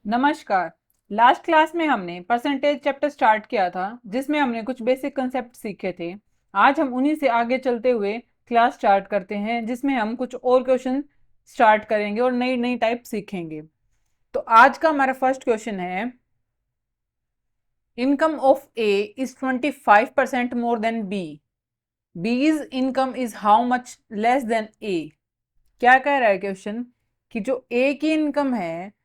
नमस्कार। Last class में हमने परसेंटेज चैप्टर स्टार्ट किया था जिसमें हमने कुछ बेसिक कंसेप्ट सीखे थे। आज हम उन्हीं से आगे चलते हुए क्लास स्टार्ट करते हैं जिसमें हम कुछ और क्वेश्चन स्टार्ट करेंगे और नई नई टाइप सीखेंगे। तो आज का हमारा फर्स्ट क्वेश्चन है, income of A is 25% more than B. B's income is how much less than A. क्या कह रहा है क्वेश्चन कि जो ए की इनकम है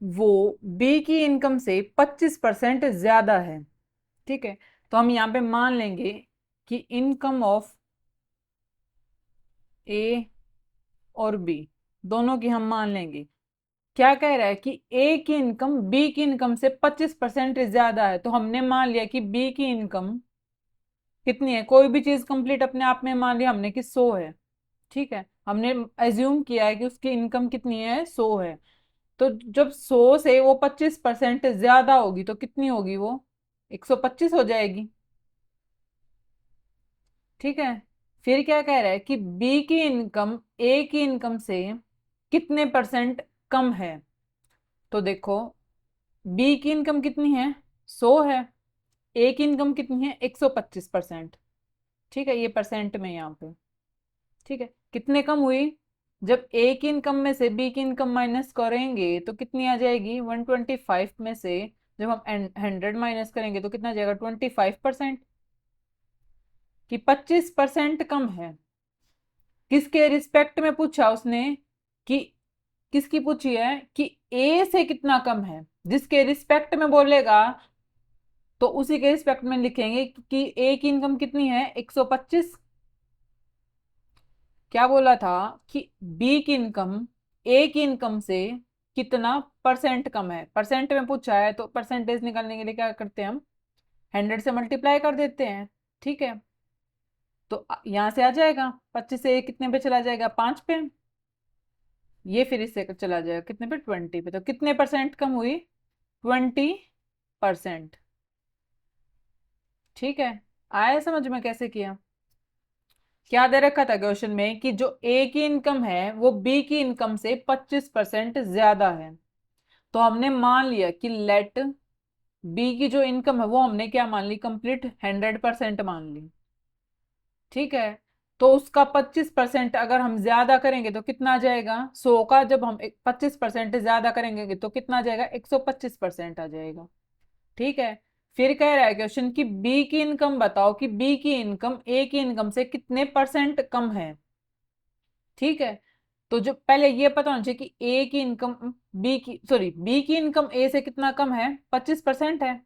वो बी की इनकम से 25% ज्यादा है। ठीक है, तो हम यहां पे मान लेंगे कि इनकम ऑफ ए और बी दोनों की हम मान लेंगे। क्या कह रहा है कि ए की इनकम बी की इनकम से 25% ज्यादा है, तो हमने मान लिया कि बी की इनकम कितनी है। कोई भी चीज कंप्लीट अपने आप में मान लिया हमने कि 100 है। ठीक है, हमने एज्यूम किया है कि उसकी इनकम कितनी है, 100 है। तो जब 100 से वो 25% ज्यादा होगी तो कितनी होगी वो, 125 हो जाएगी। ठीक है, फिर क्या कह रहा है कि बी की इनकम ए की इनकम से कितने परसेंट कम है। तो देखो, बी की इनकम कितनी है, 100 है। ए की इनकम कितनी है, 125%। ठीक है, ये परसेंट में यहाँ पे। ठीक है, कितने कम हुई, जब ए की इनकम में से बी की इनकम माइनस करेंगे तो कितनी आ जाएगी, 125 में से जब हम 100 माइनस करेंगे तो कितना आ जाएगा, 25%। कि 25% कम है। किसके रिस्पेक्ट में पूछा उसने, कि किसकी पूछी है कि ए से कितना कम है। जिसके रिस्पेक्ट में बोलेगा तो उसी के रिस्पेक्ट में लिखेंगे कि ए की इनकम कितनी है, 125। क्या बोला था कि बी की इनकम ए की इनकम से कितना परसेंट कम है। परसेंट में पूछा है तो परसेंटेज निकालने के लिए क्या करते हैं हम, 100 से मल्टीप्लाई कर देते हैं। ठीक है, तो यहां से आ जाएगा 25 से कितने पे चला जाएगा, 5 पे। ये फिर इससे चला जाएगा कितने पे, 20 पे। तो कितने परसेंट कम हुई, 20%। ठीक है, आया समझ में कैसे किया। क्या दे रखा था क्वेश्चन में कि जो ए की इनकम है वो बी की इनकम से 25% ज्यादा है। तो हमने मान लिया कि लेट बी की जो इनकम है वो हमने क्या मान ली, कंप्लीट 100% मान ली। ठीक है, तो उसका 25% अगर हम ज्यादा करेंगे तो कितना आ जाएगा, 100 का जब हम 25% ज्यादा करेंगे तो कितना आ जाएगा, 125% आ जाएगा। ठीक है, फिर कह रहा है क्वेश्चन कि बी की इनकम बताओ कि बी की इनकम ए की इनकम से कितने परसेंट कम है। ठीक है, तो जो पहले ये पता होना चाहिए कि ए की इनकम बी की इनकम ए से कितना कम है, 25% है।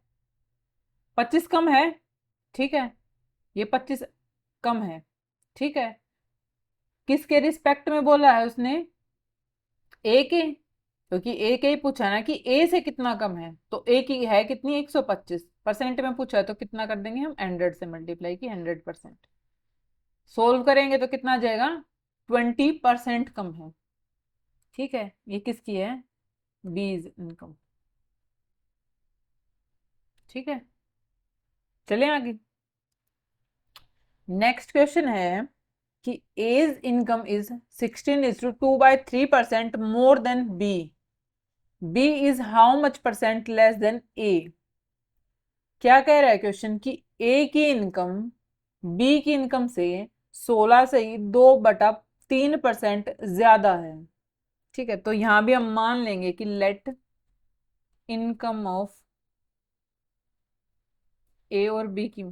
25 कम है। ठीक है, ये 25 कम है। ठीक है, किसके रिस्पेक्ट में बोला है उसने, ए के, क्योंकि ए के ही पूछा ना कि ए से कितना कम है। तो ए की है कितनी, 125। परसेंट में पूछा है तो कितना कर देंगे हम, 100 से मल्टीप्लाई की 100%। सोल्व करेंगे तो कितना आ जाएगा, 20% कम है। ठीक है, ये किसकी है, बीज इनकम। ठीक है, चले आगे। नेक्स्ट क्वेश्चन है कि A's income is 16:2/3% more than B. B is how much percent less than A. क्या कह रहा है क्वेश्चन कि ए की इनकम बी की इनकम से 16 से ही 2/3% ज्यादा है। ठीक है, तो यहां भी हम मान लेंगे कि लेट इनकम ऑफ ए और बी की,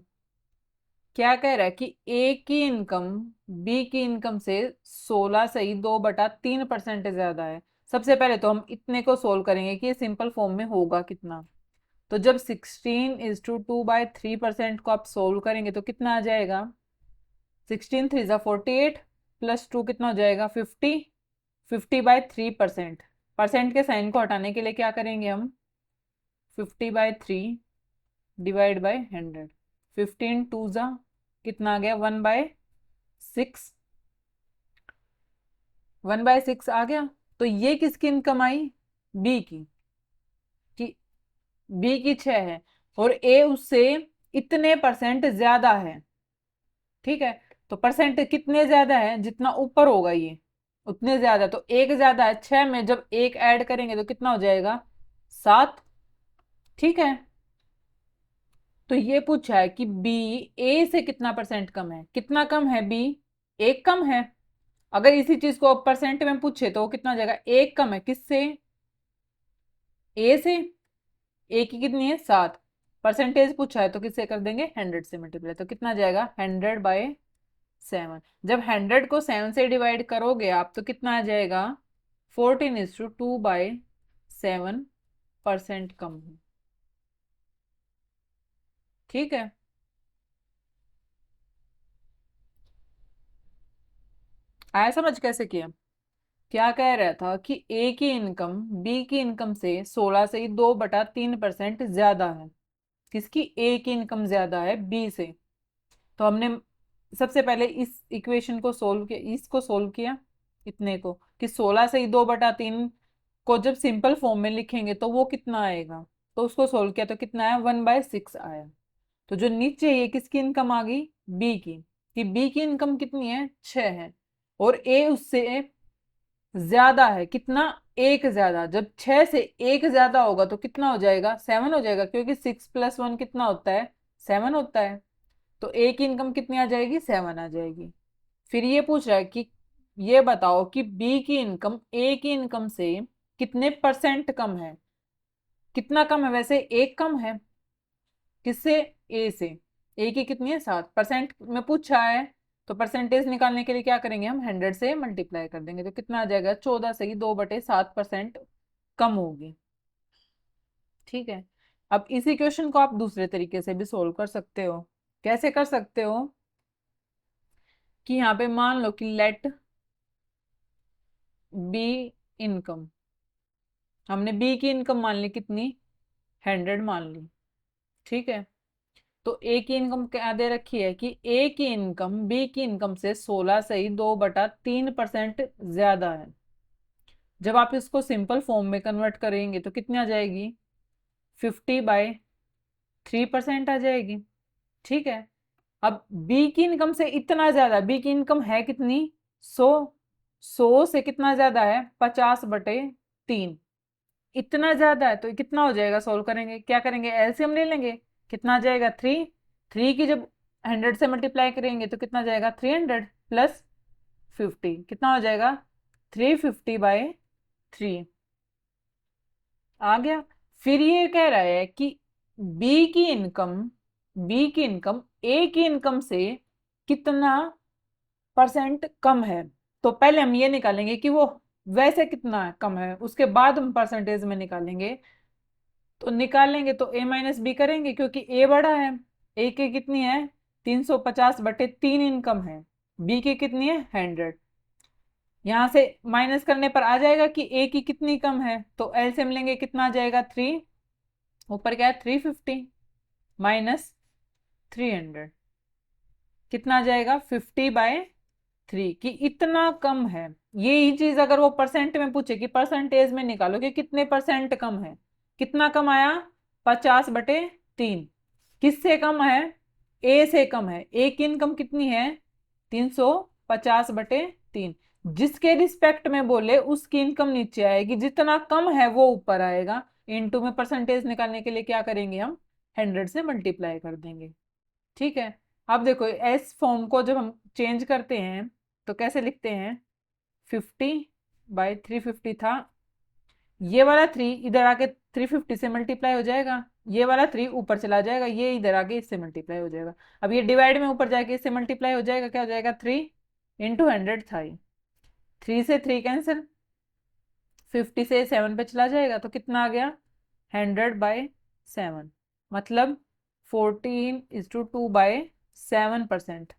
क्या कह रहा है कि ए की इनकम बी की इनकम से 16 से ही 2/3% ज्यादा है। सबसे पहले तो हम इतने को सोल्व करेंगे कि ये सिंपल फॉर्म में होगा कितना। तो जब 16:2/3% को आप सोल्व करेंगे तो कितना आ जाएगा, 16 3 × 48 +2 कितना हो जाएगा, 50। 50/3%, परसेंट के साइन को हटाने के लिए क्या करेंगे हम, 50/3 डिवाइड बाई 100। 15 2 कितना आ गया, 1/6। 1/6 आ गया। तो ये किसकी इनकम आई, बी की। कि बी की 6 है और ए उससे इतने परसेंट ज्यादा है। ठीक है, तो परसेंट कितने ज्यादा है, जितना ऊपर होगा ये उतने ज्यादा। तो एक ज्यादा है, 6 में जब एक ऐड करेंगे तो कितना हो जाएगा, 7। ठीक है, तो ये पूछा है कि बी ए से कितना परसेंट कम है। कितना कम है बी? एक कम है। अगर इसी चीज को परसेंट में पूछे तो वो कितना हो जाएगा? एक कम है किससे? ए से। ए की कितनी है? 7। परसेंटेज पूछा है तो किससे कर देंगे? 100 से मल्टीप्लाई। तो कितना जाएगा? 100/7। जब 100 को 7 से डिवाइड करोगे आप तो कितना आ जाएगा? 14:2/7 कम है। ठीक है, आया समझ कैसे किया? क्या कह रहा था कि ए की इनकम बी की इनकम से 16 से 2/3% ज्यादा है। किसकी? ए की इनकम ज्यादा है बी से। तो हमने सबसे पहले इस इक्वेशन को सोल्व किया, इसको सोल्व किया, इतने को, कि 16 से 2/3 को जब सिंपल फॉर्म में लिखेंगे तो वो कितना आएगा। तो उसको सोल्व किया तो कितना आया? 1/6 आया। तो जो नीचे ये किसकी इनकम आ गई? बी की। कि बी की इनकम कितनी है? 6 है। और ए उससे ज्यादा है। कितना? एक ज्यादा। जब 6 से एक ज्यादा होगा तो कितना हो जाएगा? 7 हो जाएगा, क्योंकि 6+1 कितना होता है? 7 होता है। तो ए की इनकम कितनी आ जाएगी? 7 आ जाएगी। फिर ये पूछ रहा है कि ये बताओ कि बी की इनकम ए की इनकम से कितने परसेंट कम है। कितना कम है वैसे? एक कम है। किससे? ए से। ए की कितनी है? 7। परसेंट में पूछा है तो परसेंटेज निकालने के लिए क्या करेंगे हम? 100 से मल्टीप्लाई कर देंगे तो कितना आ जाएगा? 14 से ही 2/7% कम होगी। ठीक है, अब इसी क्वेश्चन को आप दूसरे तरीके से भी सोल्व कर सकते हो। कैसे कर सकते हो? कि यहाँ पे मान लो कि लेट बी इनकम, हमने बी की इनकम मान ली कितनी? 100 मान ली। ठीक है, तो ए की इनकम क्या दे रखी है? कि ए की इनकम बी की इनकम से 16 से ही 2/3% ज्यादा है। जब आप इसको सिंपल फॉर्म में कन्वर्ट करेंगे तो कितनी आ जाएगी? 50/3% आ जाएगी। ठीक है, अब बी की इनकम से इतना ज्यादा, बी की इनकम है कितनी? 100। 100 से कितना ज्यादा है? 50/3। इतना ज्यादा है तो कितना हो जाएगा? सोल्व करेंगे, क्या करेंगे? एलसीएम ले लेंगे। कितना आ जाएगा? 3। 3 की जब 100 से मल्टीप्लाई करेंगे तो कितना जाएगा? 300 प्लस 50 कितना हो जाएगा? 350/3 आ गया। फिर ये कह रहा है कि बी की इनकम बी की इनकम ए की इनकम से कितना परसेंट कम है। तो पहले हम ये निकालेंगे कि वो वैसे कितना कम है, उसके बाद हम परसेंटेज में निकालेंगे। तो निकालेंगे तो A-B करेंगे, क्योंकि ए बड़ा है। ए की कितनी है? 350/3 इनकम है। बी की कितनी है? 100। यहां से माइनस करने पर आ जाएगा कि ए की कितनी कम है, तो एलसीएम लेंगे, कितना आ जाएगा? 3। ऊपर क्या है? 350 माइनस 300 कितना आ जाएगा? 50/3 कि इतना कम है। यही चीज अगर वो परसेंट में पूछे कि परसेंटेज में निकालो कि कितने परसेंट कम है, कितना कम आया? 50/3। किससे कम है? ए से कम है। ए की इनकम कितनी है? 350/3। जिसके रिस्पेक्ट में बोले उसकी इनकम नीचे आएगी, जितना कम है वो ऊपर आएगा। इनटू में परसेंटेज निकालने के लिए क्या करेंगे हम? 100 से मल्टीप्लाई कर देंगे। ठीक है, अब देखो एस फॉर्म को जब हम चेंज करते हैं तो कैसे लिखते हैं? 50/350 था। ये वाला 3 इधर आके 350 से मल्टीप्लाई हो जाएगा। ये वाला 3 ऊपर चला जाएगा, ये इधर आके इससे मल्टीप्लाई हो जाएगा। अब ये डिवाइड में ऊपर जाके इससे मल्टीप्लाई हो जाएगा। क्या हो जाएगा? 3 × 100 था ये। 3 से 3 कैंसिल, 50 से 7 पे चला जाएगा तो कितना आ गया? 100/7। मतलब 14:2/7%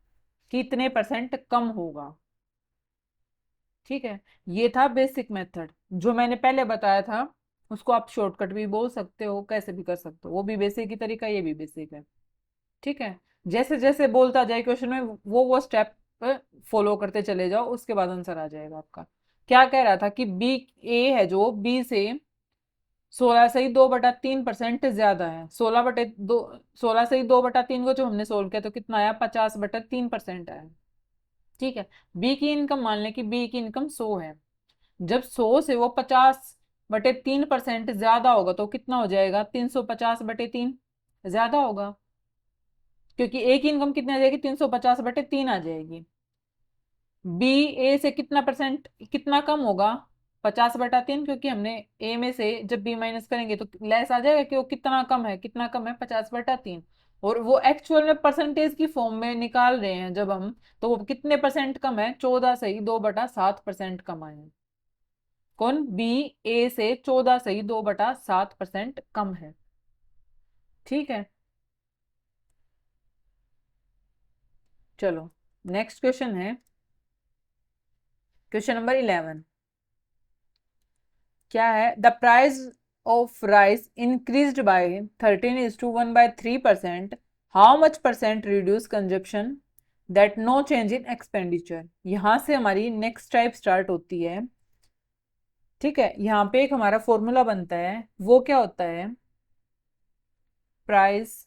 कितने परसेंट कम होगा। ठीक है, ये था बेसिक मेथड जो मैंने पहले बताया था। उसको आप शॉर्टकट भी बोल सकते हो, कैसे भी कर सकते हो। वो भी बेसिक ही तरीका, ये भी बेसिक है। ठीक है, जैसे जैसे बोलता जाए क्वेश्चन में वो स्टेप फॉलो करते चले जाओ, उसके बाद आंसर आ जाएगा आपका। क्या कह रहा था कि बी ए है जो बी से 16 से ही 2/3% ज्यादा है। 16 से ही 2/3 को जो हमने सोल्व किया तो कितना आया? 50/3% आया। ठीक है, बी की इनकम मान लें कि बी की इनकम 100 है। जब 100 से वो 50 3 ज्यादा होगा तो कितना हो जाएगा, 350/3 ज्यादा होगा, क्योंकि ए की इनकम कितनी आ जाएगी, 350/3 आ जाएगी। बी ए से कितना परसेंट, कितना कम होगा, 50/3, क्योंकि हमने ए में से जब बी माइनस करेंगे तो लेस आ जाएगा कि वो कितना कम है, कितना कम है, 50/3। और वो एक्चुअल में परसेंटेज की फॉर्म में निकाल रहे हैं जब हम, तो वो कितने परसेंट कम है, 14 सही 2/7% कम आए हैं। कौन, बी ए से 14 सही 2/7% कम है। ठीक है, चलो नेक्स्ट क्वेश्चन है, क्वेश्चन नंबर 11। क्या है, the price of rice increased by 13:1/3%, how much percent reduce consumption that no change in expenditure. यहां से हमारी नेक्स्ट टाइप स्टार्ट होती है। ठीक है, यहाँ पे एक हमारा फॉर्मूला बनता है, वो क्या होता है, price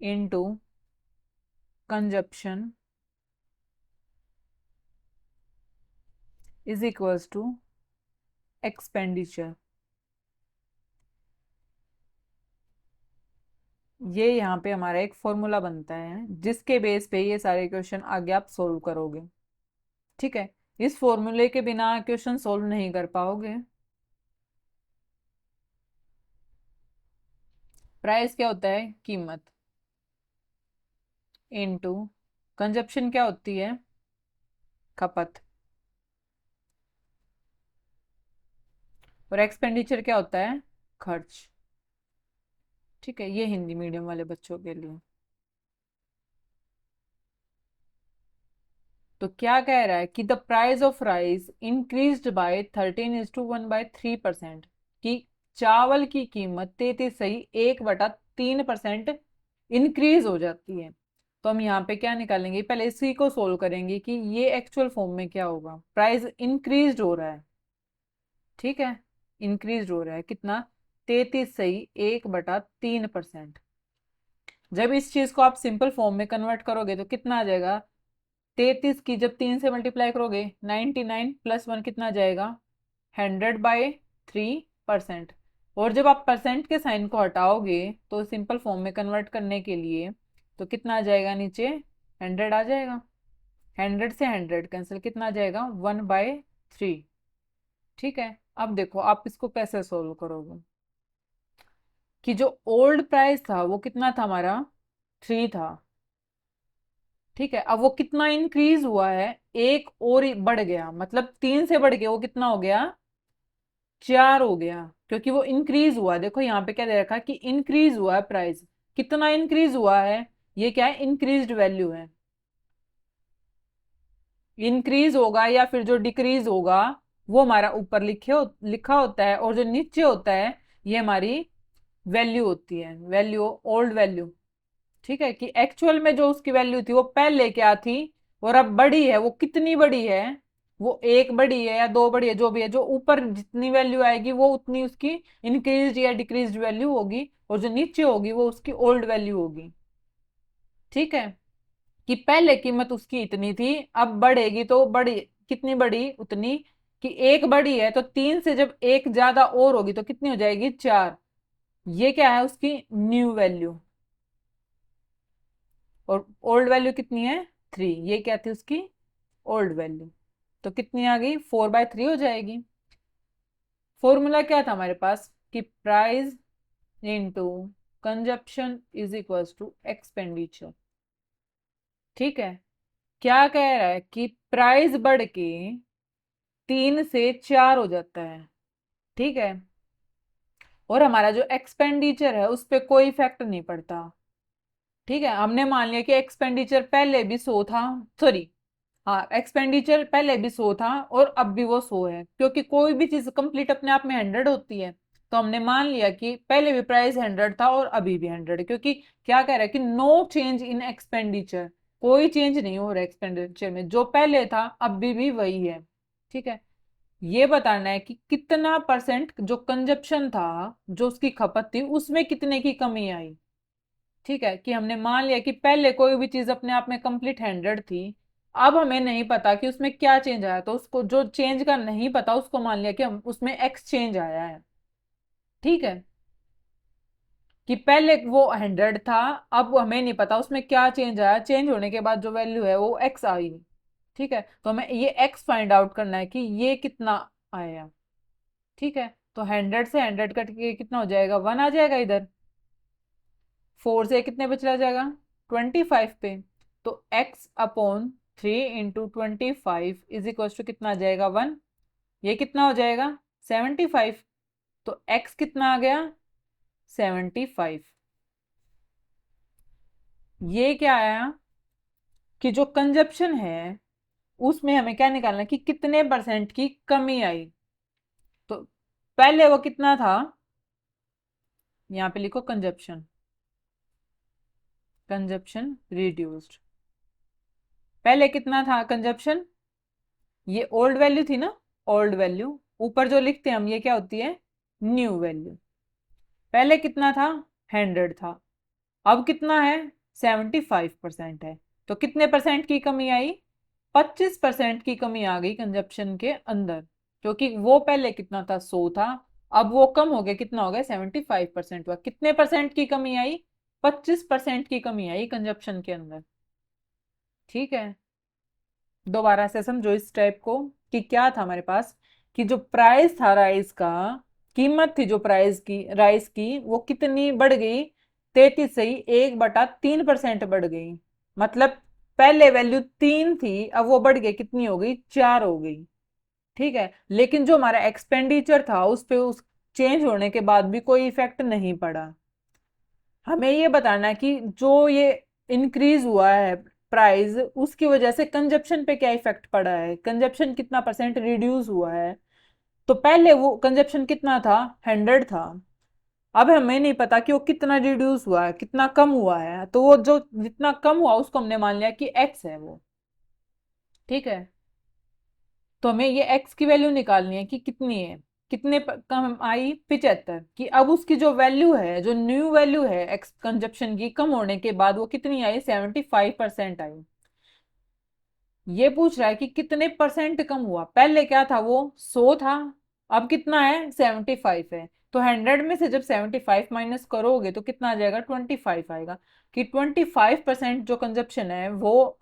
into consumption is equals to expenditure. ये यहाँ पे हमारा एक फॉर्मूला बनता है जिसके बेस पे ये सारे क्वेश्चन आगे आप सोल्व करोगे। ठीक है, इस फॉर्मूले के बिना क्वेश्चन सोल्व नहीं कर पाओगे। प्राइस क्या होता है, कीमत, इनटू कंजप्शन क्या होती है, खपत, और एक्सपेंडिचर क्या होता है, खर्च। ठीक है, ये हिंदी मीडियम वाले बच्चों के लिए। तो क्या कह रहा है कि the price of rice increased by 13:1/3%, कि चावल की कीमत 33 सही 1/3% इंक्रीज हो जाती है। तो हम यहाँ पे क्या निकालेंगे, पहले इसी को सोल्व करेंगे कि ये एक्चुअल फॉर्म में क्या होगा, प्राइस इंक्रीज हो रहा है। ठीक है, इंक्रीज हो रहा है कितना, 33 सही 1/3%। जब इस चीज को आप सिंपल फॉर्म में कन्वर्ट करोगे तो कितना आ जाएगा, 33 की जब 3 से मल्टीप्लाई करोगे 99 + 1 कितना आ जाएगा, 100/3%। और जब आप परसेंट के साइन को हटाओगे तो सिंपल फॉर्म में कन्वर्ट करने के लिए तो कितना आ जाएगा, नीचे 100 आ जाएगा, 100 से 100 कैंसिल, कितना आ जाएगा, 1/3। ठीक है, अब देखो आप इसको कैसे सोल्व करोगे, कि जो ओल्ड प्राइस था वो कितना था हमारा, 3 था। ठीक है, अब वो कितना इंक्रीज हुआ है, एक और ही बढ़ गया, मतलब 3 से बढ़ के वो कितना हो गया, 4 हो गया, क्योंकि वो इंक्रीज हुआ। देखो यहाँ पे क्या दे रखा है कि इंक्रीज हुआ है प्राइस, कितना इंक्रीज हुआ है, ये क्या है, इंक्रीज्ड वैल्यू है। इंक्रीज होगा या फिर जो डिक्रीज होगा वो हमारा ऊपर लिखा होता है, और जो नीचे होता है ये हमारी वैल्यू होती है, वैल्यू, ओल्ड वैल्यू। ठीक है, कि एक्चुअल में जो उसकी वैल्यू थी वो पहले क्या थी, और अब बड़ी है, वो कितनी बड़ी है, वो 1 बड़ी है या 2 बड़ी है, जो भी है, जो ऊपर जितनी वैल्यू आएगी वो उतनी उसकी इंक्रीज या डिक्रीज वैल्यू होगी, और जो नीचे होगी वो उसकी ओल्ड वैल्यू होगी। ठीक है, कि पहले कीमत उसकी इतनी थी, अब बढ़ेगी तो बड़ी, कितनी बड़ी, उतनी, कि 1 बड़ी है तो 3 से जब 1 ज्यादा और होगी तो कितनी हो जाएगी, 4। ये क्या है, उसकी न्यू वैल्यू। और ओल्ड वैल्यू कितनी है, 3, ये क्या थी उसकी ओल्ड वैल्यू। तो कितनी आ गई, 4/3 हो जाएगी। फॉर्मूला क्या था हमारे पास, कि price into consumption is equals to expenditure. ठीक है, क्या कह रहा है कि प्राइस बढ़ के 3 से 4 हो जाता है। ठीक है, और हमारा जो एक्सपेंडिचर है उस पर कोई इफेक्ट नहीं पड़ता। ठीक है, हमने मान लिया कि एक्सपेंडिचर पहले भी 100 था, सॉरी, हाँ, एक्सपेंडिचर पहले भी 100 था और अब भी वो 100 है, क्योंकि कोई भी चीज कंप्लीट अपने आप में 100 होती है। तो हमने मान लिया कि पहले भी प्राइस 100 था और अभी भी 100 है, क्योंकि क्या कह रहा है कि नो चेंज इन एक्सपेंडिचर, कोई चेंज नहीं हो रहा एक्सपेंडिचर में, जो पहले था अभी भी वही है। ठीक है, ये बताना है कि कितना परसेंट जो कंजप्शन था, जो उसकी खपत थी, उसमें कितने की कमी आई। ठीक है, कि हमने मान लिया कि पहले कोई भी चीज अपने आप में कंप्लीट 100 थी, अब हमें नहीं पता कि उसमें क्या चेंज आया, तो उसको जो चेंज का नहीं पता उसको मान लिया कि हम उसमें एक्स चेंज आया है। ठीक है, कि पहले वो 100 था, अब हमें नहीं पता उसमें क्या चेंज आया, चेंज होने के बाद जो वैल्यू है वो एक्स आई। ठीक है, तो हमें ये एक्स फाइंड आउट करना है कि ये कितना आया। ठीक है, तो 100 से 100 कट के कितना हो जाएगा, 1 आ जाएगा इधर। 4 से कितने पे चला जाएगा, 25 पे। तो x/3 × 25 इज इक्वल टू कितना आ जाएगा, 1। ये कितना हो जाएगा, 75। तो x कितना आ गया, 75। ये क्या आया कि जो कंजप्शन है उसमें हमें क्या निकालना है कि कितने परसेंट की कमी आई। तो पहले वो कितना था, यहां पे लिखो कंजप्शन, कंजप्शन रिड्यूस्ड। पहले कितना था कंजप्शन, ये ओल्ड वैल्यू थी ना, ओल्ड वैल्यू। ऊपर जो लिखते हैं हम ये क्या होती है, न्यू वैल्यू। पहले कितना था, 100 था, अब कितना है, 75% है। तो कितने परसेंट की कमी आई, 25% की कमी आ गई कंजप्शन के अंदर, क्योंकि वो पहले कितना था, 100 था, अब वो कम हो गया, कितना हो गया, 75% हुआ। कितने परसेंट की कमी आई, 25% की कमी आई कंजप्शन के अंदर। ठीक है, दोबारा से समझो इस टाइप को, कि क्या था हमारे पास, कि जो प्राइस था राइस का, कीमत थी जो प्राइस की राइस की, वो कितनी बढ़ गई, 33 से ही 1/3% बढ़ गई। मतलब पहले वैल्यू 3 थी, अब वो बढ़ गई, कितनी हो गई, 4 हो गई। ठीक है, लेकिन जो हमारा एक्सपेंडिचर था उस पे उस चेंज होने के बाद भी कोई इफेक्ट नहीं पड़ा। हमें ये बताना है कि जो ये इंक्रीज हुआ है प्राइस, उसकी वजह से कंजप्शन पे क्या इफेक्ट पड़ा है, कंजप्शन कितना परसेंट रिड्यूस हुआ है। तो पहले वो कंजप्शन कितना था, 100 था, अब हमें नहीं पता कि वो कितना रिड्यूस हुआ है, कितना कम हुआ है, तो वो जो जितना कम हुआ उसको हमने मान लिया कि एक्स है वो। ठीक है, तो हमें ये एक्स की वैल्यू निकालनी है कि कितनी है, कितने कम आई, 75, कि अब उसकी जो वैल्यू है, जो न्यू वैल्यू है एक्स कंजप्शन की कम होने के बाद, वो कितनी आई, 75% आई। ये पूछ रहा है कि कितने परसेंट कम हुआ, पहले क्या था, वो 100 था, अब कितना है, 75 है। तो 100 में से जब 75 माइनस करोगे तो कितना आ जाएगा, 25 आएगा। कि 25% जो कंजप्शन है वो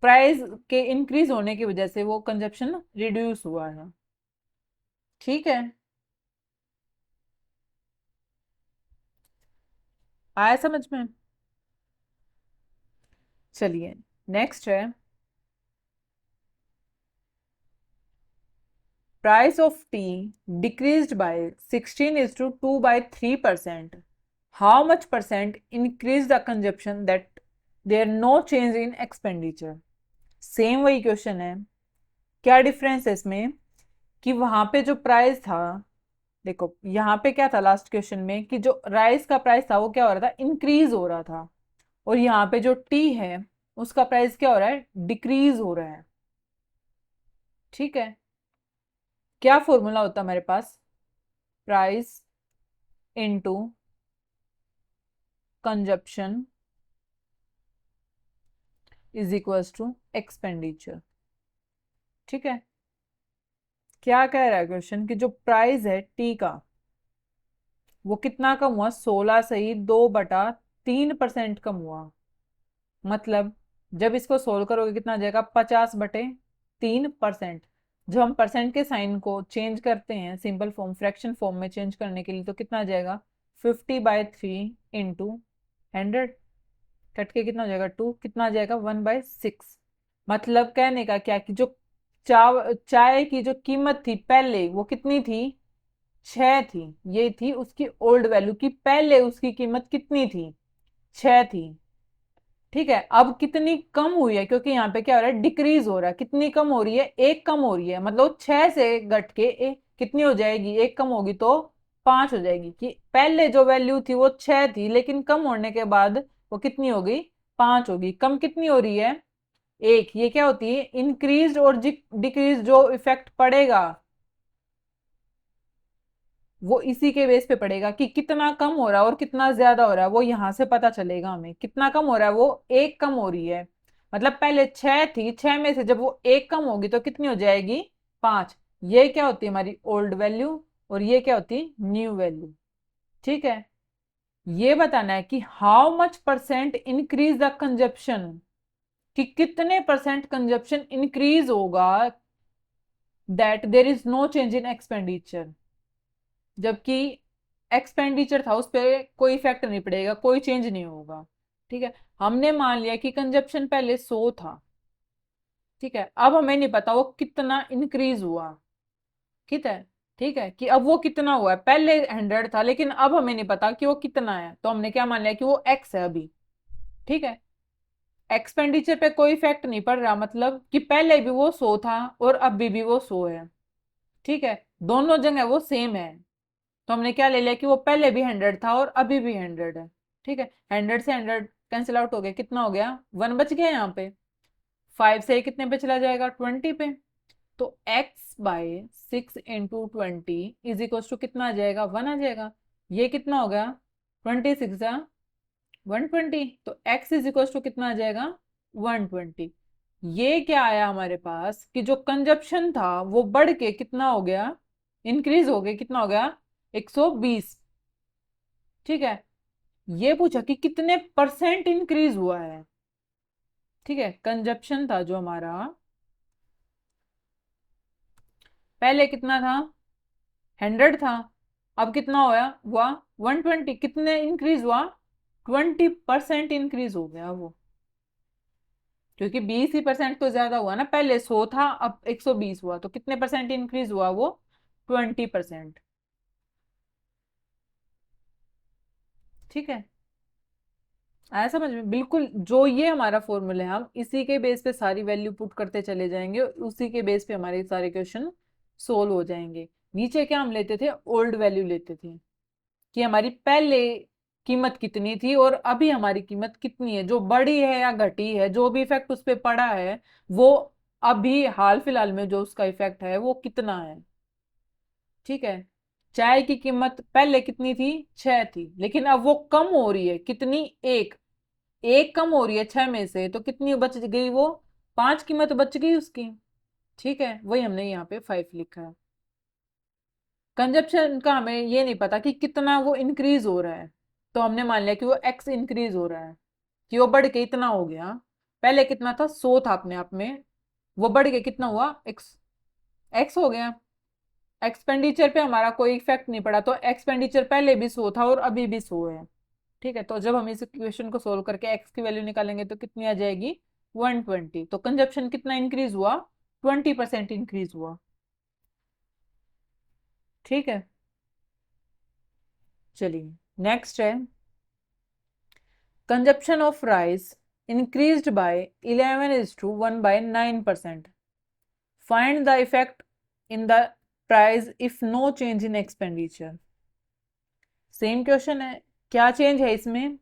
प्राइस के इंक्रीज होने की वजह से वो कंजप्शन रिड्यूस हुआ है। ठीक है, आया समझ में। चलिए, नेक्स्ट है, price of tea decreased by 16:2/3%, how much percent increase the consumption that there no change in expenditure. Same वही क्वेश्चन है, क्या डिफरेंस है इसमें, कि वहां पे जो प्राइस था, देखो यहाँ पे क्या था लास्ट क्वेश्चन में, कि जो राइस का प्राइस था वो क्या हो रहा था, इंक्रीज हो रहा था, और यहाँ पे जो टी है उसका प्राइस क्या हो रहा है, डिक्रीज हो रहा है। ठीक है, क्या फॉर्मूला होता है हमारे पास, price into consumption is equals to expenditure. ठीक है, क्या कह रहा है क्वेश्चन, कि जो प्राइस है टी का वो कितना कम हुआ, 16 से ही 2/3% कम हुआ। मतलब जब इसको सोल्व करोगे कितना आ जाएगा, 50/3%। जब हम परसेंट के साइन को चेंज करते हैं सिंपल फॉर्म, फ्रैक्शन फॉर्म में चेंज करने के लिए, तो कितना आ जाएगा, 50/3 × 100, कट के कितना हो जाएगा, 2, कितना आ जाएगा, 1/6। मतलब कहने का क्या, कि जो चाय की जो कीमत थी पहले वो कितनी थी, 6 थी, ये थी उसकी ओल्ड वैल्यू, की पहले उसकी कीमत कितनी थी, 6 थी। ठीक है, अब कितनी कम हुई है, क्योंकि यहाँ पे क्या हो रहा है, डिक्रीज हो रहा है, कितनी कम हो रही है, एक कम हो रही है, मतलब 6 से घट के कितनी हो जाएगी, एक कम होगी तो 5 हो जाएगी। कि पहले जो वैल्यू थी वो 6 थी, लेकिन कम होने के बाद वो कितनी हो गई, 5 होगी। कम कितनी हो रही है, एक। ये क्या होती है, इंक्रीज और डिक्रीज जो इफेक्ट पड़ेगा वो इसी के बेस पे पड़ेगा, कि कितना कम हो रहा है और कितना ज्यादा हो रहा है, वो यहां से पता चलेगा हमें। कितना कम हो रहा है, वो एक कम हो रही है, मतलब पहले 6 थी, 6 में से जब वो एक कम होगी तो कितनी हो जाएगी, 5। ये क्या होती है हमारी ओल्ड वैल्यू, और ये क्या होती है न्यू वैल्यू। ठीक है, ये बताना है कि how much percent increase the consumption, कि कितने परसेंट कंजप्शन इंक्रीज होगा, that there is no change in expenditure, जबकि एक्सपेंडिचर था उस पर कोई इफेक्ट नहीं पड़ेगा, कोई चेंज नहीं होगा। ठीक है, हमने मान लिया कि कंजप्शन पहले 100 था। ठीक है, अब हमें नहीं पता वो कितना इंक्रीज हुआ। ठीक है, ठीक है, कि अब वो कितना हुआ है, पहले 100 था लेकिन अब हमें नहीं पता कि वो कितना है, तो हमने क्या मान लिया कि वो एक्स है अभी। ठीक है, एक्सपेंडिचर पे कोई इफेक्ट नहीं पड़ रहा, मतलब कि पहले भी वो 100 था और अभी भी वो 100 है। ठीक है, दोनों जगह वो सेम है, तो हमने क्या ले लिया कि वो पहले भी 100 था और अभी भी 100 है। ठीक है, 100 से 100 कैंसिल आउट हो गया, कितना हो गया, 1 बच गया यहाँ पे। 5 से कितने पे चला जाएगा, 20 पे। तो x/6 × 20 इज इक्वल टू कितना आ जाएगा, 1 आ जाएगा। ये कितना हो गया, 26 120, तो x इज इक्वल टू कितना आ जाएगा, 120। ये क्या आया हमारे पास कि जो कंजप्शन था वो बढ़ के कितना हो गया, इंक्रीज हो गया, कितना हो गया, 120। ठीक है, ये पूछा कि कितने परसेंट इंक्रीज हुआ है। ठीक है, कंजप्शन था जो हमारा, पहले कितना था, 100 था, अब कितना हुआ 120, कितने इंक्रीज हुआ, 20% इंक्रीज हो गया वो, क्योंकि 20% तो ज्यादा हुआ ना, पहले 100 था अब 120 हुआ, तो कितने परसेंट इंक्रीज हुआ वो, 20%। ठीक है, आया समझ में, बिल्कुल जो ये हमारा फॉर्मूला है हम इसी के बेस पे सारी वैल्यू पुट करते चले जाएंगे, उसी के बेस पे हमारे सारे क्वेश्चन सोल्व हो जाएंगे। नीचे क्या हम लेते थे, ओल्ड वैल्यू लेते थे, कि हमारी पहले कीमत कितनी थी और अभी हमारी कीमत कितनी है, जो बढ़ी है या घटी है, जो भी इफेक्ट उस पर पड़ा है वो अभी हाल फिलहाल में जो उसका इफेक्ट है वो कितना है। ठीक है, चाय की कीमत पहले कितनी थी, 6 थी, लेकिन अब वो कम हो रही है, कितनी, एक, एक कम हो रही है 6 में से, तो कितनी बच गई वो, 5 कीमत बच गई उसकी। ठीक है, वही हमने यहाँ पे 5 लिखा है। कंजप्शन का हमें ये नहीं पता कि कितना वो इंक्रीज हो रहा है, तो हमने मान लिया कि वो एक्स इंक्रीज हो रहा है, कि वो बढ़ के इतना हो गया, पहले कितना था, 100 था अपने आप में, वो बढ़ के कितना हुआ, एक्स, एक्स हो गया। एक्सपेंडिचर पे हमारा कोई इफेक्ट नहीं पड़ा, तो एक्सपेंडिचर पहले भी 100 था और अभी भी 100 है। ठीक है, तो जब हम इस इक्वेशन को सोल्व करके एक्स की वैल्यू निकालेंगे तो कितनी आ जाएगी, 120। तो कंजप्शन कितना इंक्रीज हुआ, 20% इंक्रीज हुआ। ठीक है, चलिए नेक्स्ट है, consumption of rice increased by 11:1/9%. Find the effect in the price if no change in expenditure. Same question है, क्या चेंज है इसमें,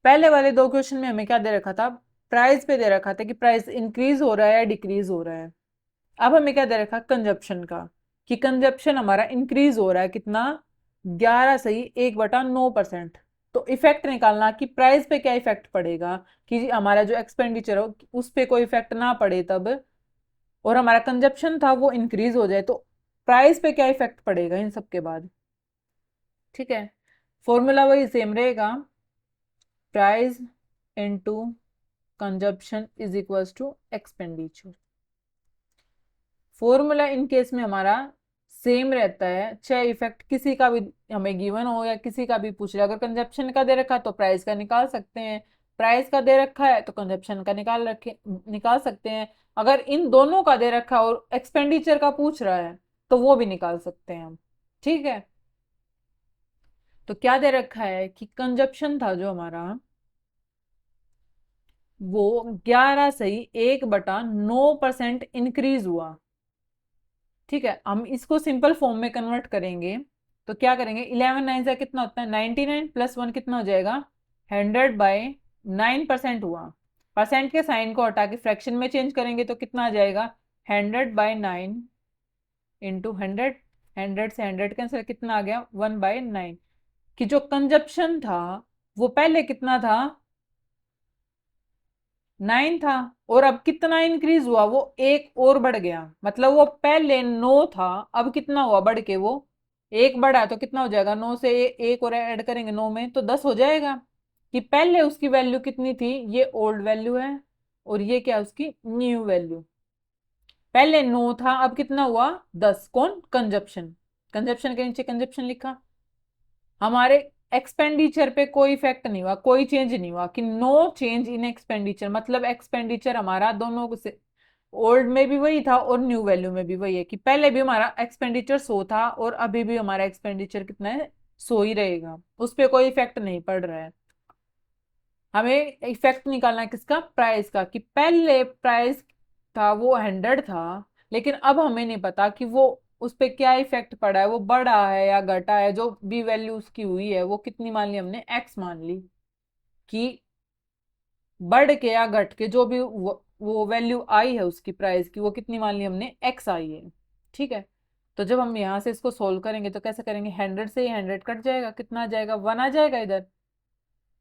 पहले वाले दो क्वेश्चन में हमें क्या दे रखा था, प्राइस पे दे रखा था कि प्राइस इंक्रीज हो रहा है या डिक्रीज हो रहा है। अब हमें क्या दे रखा, कंजप्शन का, कि कंजप्शन हमारा इंक्रीज हो रहा है, कितना, 11 सही 1/9%। तो इफेक्ट निकालना कि प्राइस पे क्या इफेक्ट पड़ेगा, कि हमारा जो एक्सपेंडिचर हो उस पे कोई इफेक्ट ना पड़े तब, और हमारा कंजप्शन था वो इंक्रीज हो जाए, तो प्राइस पे क्या इफेक्ट पड़ेगा इन सब के बाद। ठीक है, फॉर्मूला वही सेम रहेगा, price into consumption is equals to expenditure. Formula in case में हमारा सेम रहता है, चाहे इफेक्ट किसी का भी हमें गिवन हो या किसी का भी पूछ रहे, अगर कंजप्शन का दे रखा है तो प्राइस का निकाल सकते हैं, प्राइस का दे रखा है तो कंजप्शन का निकाल सकते हैं, अगर इन दोनों का दे रखा है और एक्सपेंडिचर का पूछ रहा है तो वो भी निकाल सकते हैं हम। ठीक है, तो क्या दे रखा है कि कंजप्शन था जो हमारा वो 11 सही 1/9% इंक्रीज हुआ। ठीक है, हम इसको सिंपल फॉर्म में कन्वर्ट करेंगे, तो क्या करेंगे, 11 9 से कितना होता है, 99 + 1 कितना हो जाएगा, 100/9% हुआ। परसेंट के साइन को हटा के फ्रैक्शन में चेंज करेंगे तो कितना आ जाएगा, 100/9 इंटू 100, 100 से 100 कैंसिल, कितना आ गया, 1/9। कि जो कंजप्शन था वो पहले कितना था, 9 था, और अब कितना इंक्रीज हुआ, वो एक और बढ़ गया, मतलब वो पहले 9 था, अब कितना हुआ बढ़ के, वो एक बढ़ा, तो कितना हो जाएगा, 9 से एक और ऐड करेंगे 9 में तो 10 हो जाएगा। कि पहले उसकी वैल्यू कितनी थी, ये ओल्ड वैल्यू है, और ये क्या है, उसकी न्यू वैल्यू। पहले 9 था, अब कितना हुआ, 10। कौन, कंजप्शन। कंजप्शन के नीचे कंजप्शन लिखा। हमारे एक्सपेंडिचर पे कोई इफेक्ट नहीं हुआ, कोई चेंज नहीं हुआ, कि नो चेंज इन एक्सपेंडिचर, मतलब एक्सपेंडिचर हमारा दोनों से ओल्ड में भी वही था और न्यू वैल्यू में भी वही है, कि पहले भी हमारा एक्सपेंडिचर 100 था और अभी भी हमारा एक्सपेंडिचर कितना है, 100 ही रहेगा, उस पर कोई इफेक्ट नहीं पड़ रहा है। हमें इफेक्ट निकालना है किसका, प्राइस का, कि पहले प्राइस था वो 100 था, लेकिन अब हमें नहीं पता कि वो उस पर क्या इफेक्ट पड़ा है, वो बढ़ा है या घटा है, जो भी वैल्यू उसकी हुई है वो कितनी मान ली हमने, एक्स मान ली, कि बढ़ के या घट के जो भी वो वैल्यू आई है उसकी प्राइस की, वो कितनी मान ली हमने, एक्स आई है। ठीक है, तो जब हम यहाँ से इसको सोल्व करेंगे तो कैसे करेंगे, 100 से ही 100 कट जाएगा, कितना आ जाएगा, 1 आ जाएगा इधर,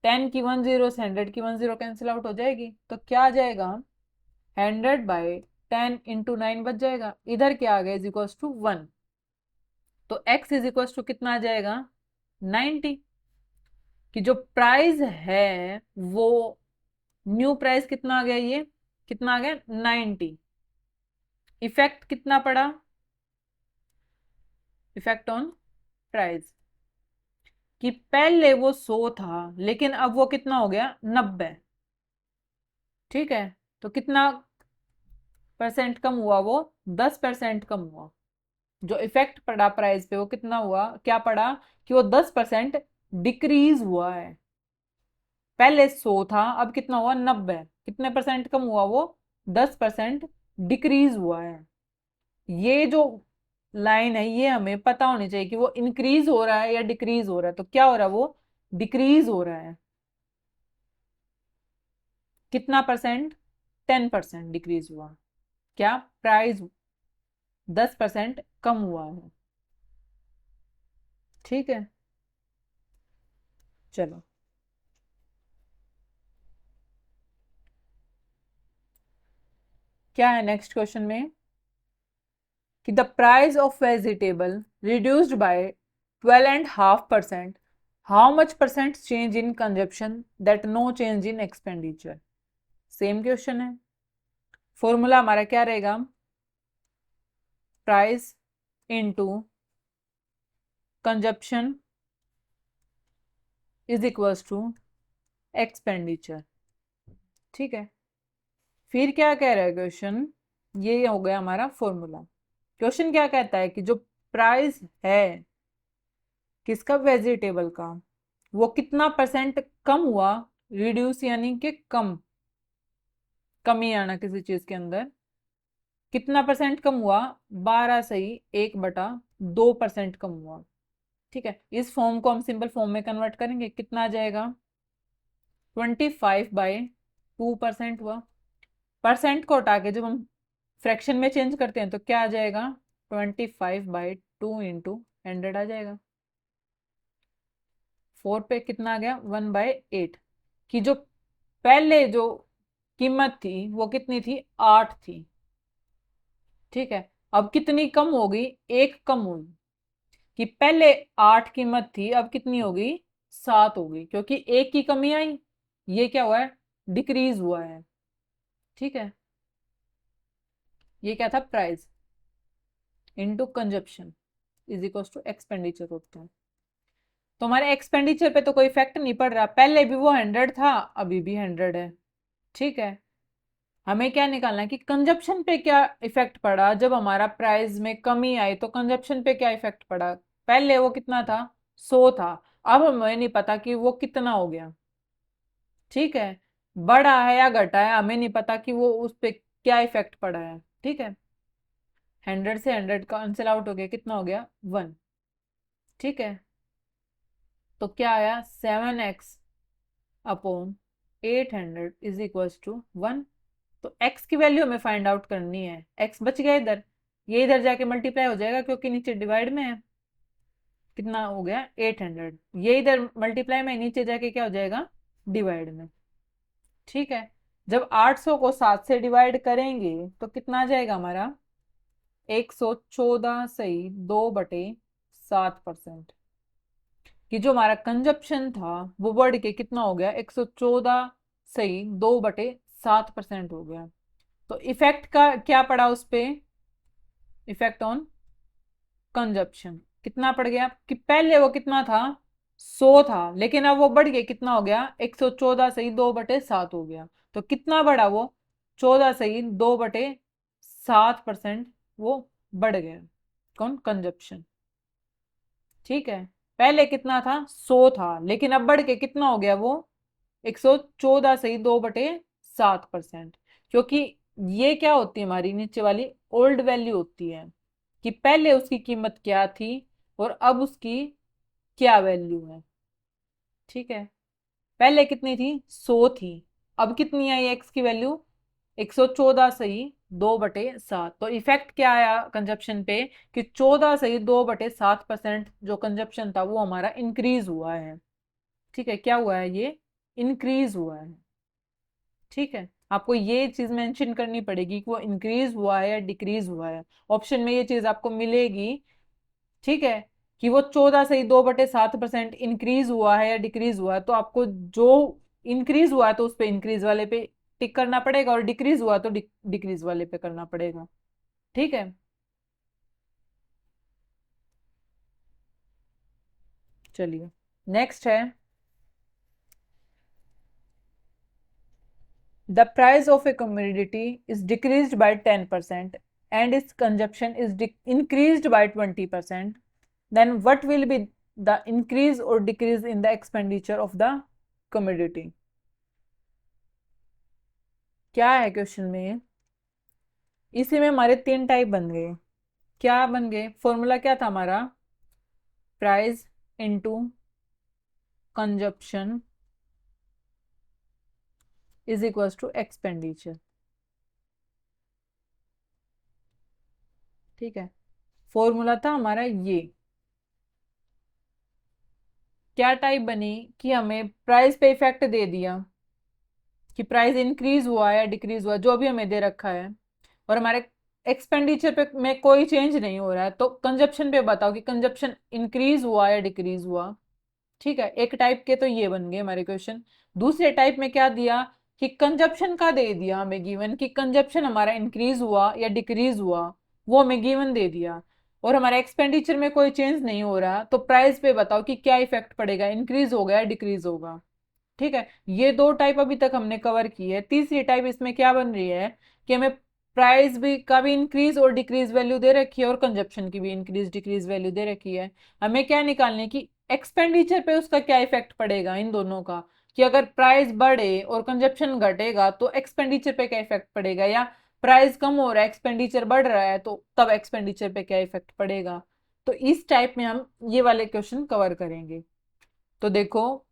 10 की 1 जीरो से 100 की 1 जीरो कैंसिल आउट हो जाएगी, तो क्या आ जाएगा, 100/10 × 9 बच जाएगा, इधर क्या आ गया, इज इक्वल टू 1, तो x इज इक्वल टू कितना आ जाएगा, 90। कि जो प्राइस है वो न्यू प्राइस कितना आ गया, ये कितना आ गया, 90। इफेक्ट कितना पड़ा, इफेक्ट ऑन प्राइस, कि पहले वो 100 था लेकिन अब वो कितना हो गया, 90। ठीक है, तो कितना परसेंट कम हुआ, वो 10% कम हुआ। जो इफेक्ट पड़ा प्राइस पे वो कितना हुआ, क्या पड़ा, कि वो 10% डिक्रीज हुआ है। पहले 100 था, अब कितना हुआ, 90, कितने परसेंट कम हुआ वो, 10% डिक्रीज हुआ है। ये जो लाइन है ये हमें पता होनी चाहिए कि वो इंक्रीज हो रहा है या डिक्रीज हो रहा है, तो क्या हो रहा है, वो डिक्रीज हो रहा है। कितना परसेंट, 10% डिक्रीज हुआ, क्या, प्राइस 10% कम हुआ है। ठीक है, चलो, क्या है नेक्स्ट क्वेश्चन में, कि the price of vegetable reduced by 12.5%, how much percent change in consumption that no change in expenditure. Same question है, फॉर्मूला हमारा क्या रहेगा, price into consumption is equals to expenditure. ठीक है, फिर क्या कह रहा है क्वेश्चन, ये हो गया हमारा फॉर्मूला। क्वेश्चन क्या कहता है कि जो प्राइस है किसका, वेजिटेबल का, वो कितना परसेंट कम हुआ, रिड्यूस यानी कि कम, कमी आना किसी चीज के अंदर, कितना परसेंट कम हुआ, 12 से ही 1/2% कम हुआ। ठीक है, इस फॉर्म को हम सिंपल फॉर्म में कन्वर्ट करेंगे, कितना आ जाएगा, 25/2% हुआ। परसेंट को हटा के जब हम फ्रैक्शन में चेंज करते हैं तो क्या आ जाएगा, 25/2 इंटू 100 आ जाएगा। 4 पे कितना आ गया, 1/8, कि जो पहले जो कीमत थी वो कितनी थी, 8 थी। ठीक है, अब कितनी कम होगी, एक कम होगी, कि पहले 8 कीमत थी अब कितनी होगी, 7 होगी, क्योंकि एक की कमी आई, ये क्या हुआ है, डिक्रीज हुआ है। ठीक है, ये क्या था, price into consumption is equal to expenditure होता है। तो हमारे एक्सपेंडिचर पे तो कोई इफेक्ट नहीं पड़ रहा, पहले भी वो 100 था, अभी भी 100 है। ठीक है, हमें क्या निकालना है कि कंजप्शन पे क्या इफेक्ट पड़ा, जब हमारा प्राइस में कमी आई तो कंजप्शन पे क्या इफेक्ट पड़ा। पहले वो कितना था, 100 था, अब हमें नहीं पता कि वो कितना हो गया। ठीक है, बढ़ा है या घटा है हमें नहीं पता, कि वो उस पे क्या इफेक्ट पड़ा है। ठीक है, 100 से 100 कैंसिल आउट हो गया, कितना हो गया, 1। ठीक है, तो क्या आया, 7x/800 इज इक्वल टू 1। तो x की वैल्यू हमें फाइंड आउट करनी है, x बच गया इधर, ये इधर जाके मल्टीप्लाई हो जाएगा क्योंकि नीचे डिवाइड में है, कितना हो गया, 800, ये इधर मल्टीप्लाई में, नीचे जाके क्या हो जाएगा, डिवाइड में। ठीक है, जब 800 को 7 से डिवाइड करेंगे तो कितना आ जाएगा हमारा, 114 सही 2/7%। कि जो हमारा कंजप्शन था वो बढ़ के कितना हो गया, 114 सही 2/7% हो गया। तो इफेक्ट का क्या पड़ा उस पे, इफेक्ट ऑन कंजप्शन कितना पड़ गया, कि पहले वो कितना था, 100 था, लेकिन अब वो बढ़ के कितना हो गया, 114 सही 2/7 हो गया। तो कितना बढ़ा वो, 14 सही 2/7% वो बढ़ गया, कौन, कंजप्शन। ठीक है, पहले कितना था, 100 था, लेकिन अब बढ़ के कितना हो गया वो, 114 सही 2/7%। क्योंकि ये क्या होती है हमारी नीचे वाली, ओल्ड वैल्यू होती है, कि पहले उसकी कीमत क्या थी और अब उसकी क्या वैल्यू है। ठीक है, पहले कितनी थी, 100 थी, अब कितनी आई एक्स की वैल्यू, 114 सही 2/7। तो इफेक्ट क्या आया कंजप्शन पे, कि 14 सही 2/7% जो कंजप्शन था वो हमारा इंक्रीज हुआ है। ठीक है, क्या हुआ है, ये इंक्रीज हुआ है। ठीक है, आपको ये चीज मेंशन करनी पड़ेगी कि वो इंक्रीज हुआ है या डिक्रीज हुआ है, ऑप्शन में ये चीज आपको मिलेगी। ठीक है, कि वो 14 से ही 2/7% इंक्रीज हुआ है या डिक्रीज हुआ है, तो आपको जो इंक्रीज हुआ है तो उस पे इंक्रीज वाले पे टिक करना पड़ेगा, और डिक्रीज हुआ तो डिक्रीज वाले पे करना पड़ेगा। ठीक है, चलिए नेक्स्ट है, the price of A commodity is decreased bye 10% and its consumption is increased by 20%, then what will be the increase or decrease in the expenditure of the commodity। क्या है क्वेश्चन में, इसी में हमारे तीन टाइप बन गए। क्या बन गए, फॉर्मूला क्या था हमारा, price into consumption is equals to expenditure. ठीक है, फॉर्मूला था हमारा ये। क्या टाइप बनी, कि हमें प्राइस पे इफेक्ट दे दिया, कि प्राइस इंक्रीज हुआ है या डिक्रीज हुआ, जो भी हमें दे रखा है, और हमारे एक्सपेंडिचर पे में कोई चेंज नहीं हो रहा है, तो कंजप्शन पे बताओ कि कंजप्शन इंक्रीज हुआ या डिक्रीज हुआ। ठीक है, एक टाइप के तो ये बन गए हमारे क्वेश्चन। दूसरे टाइप में क्या दिया, कि कंजप्शन का दे दिया हमें गिवन, कि कंजप्शन हमारा इंक्रीज हुआ या डिक्रीज हुआ, वो हमें गिवन दे दिया, और हमारे एक्सपेंडिचर में कोई चेंज नहीं हो रहा, तो प्राइस पे बताओ कि क्या इफेक्ट पड़ेगा, इंक्रीज होगा या डिक्रीज होगा। ठीक है, ये दो टाइप अभी तक हमने कवर की है। तीसरी टाइप इसमें क्या बन रही है, कि हमें प्राइस भी का भी इंक्रीज और डिक्रीज वैल्यू दे रखी है, और कंजप्शन की भी इंक्रीज डिक्रीज वैल्यू दे रखी है। हमें क्या निकालने की, एक्सपेंडिचर पे उसका क्या इफेक्ट पड़ेगा इन दोनों का, कि अगर प्राइस बढ़े और कंजप्शन घटेगा तो एक्सपेंडिचर पे क्या इफेक्ट पड़ेगा, या प्राइस कम हो रहा है एक्सपेंडिचर बढ़ रहा है तो तब एक्सपेंडिचर पे क्या इफेक्ट पड़ेगा। तो इस टाइप में हम ये वाले क्वेश्चन कवर करेंगे। तो देखो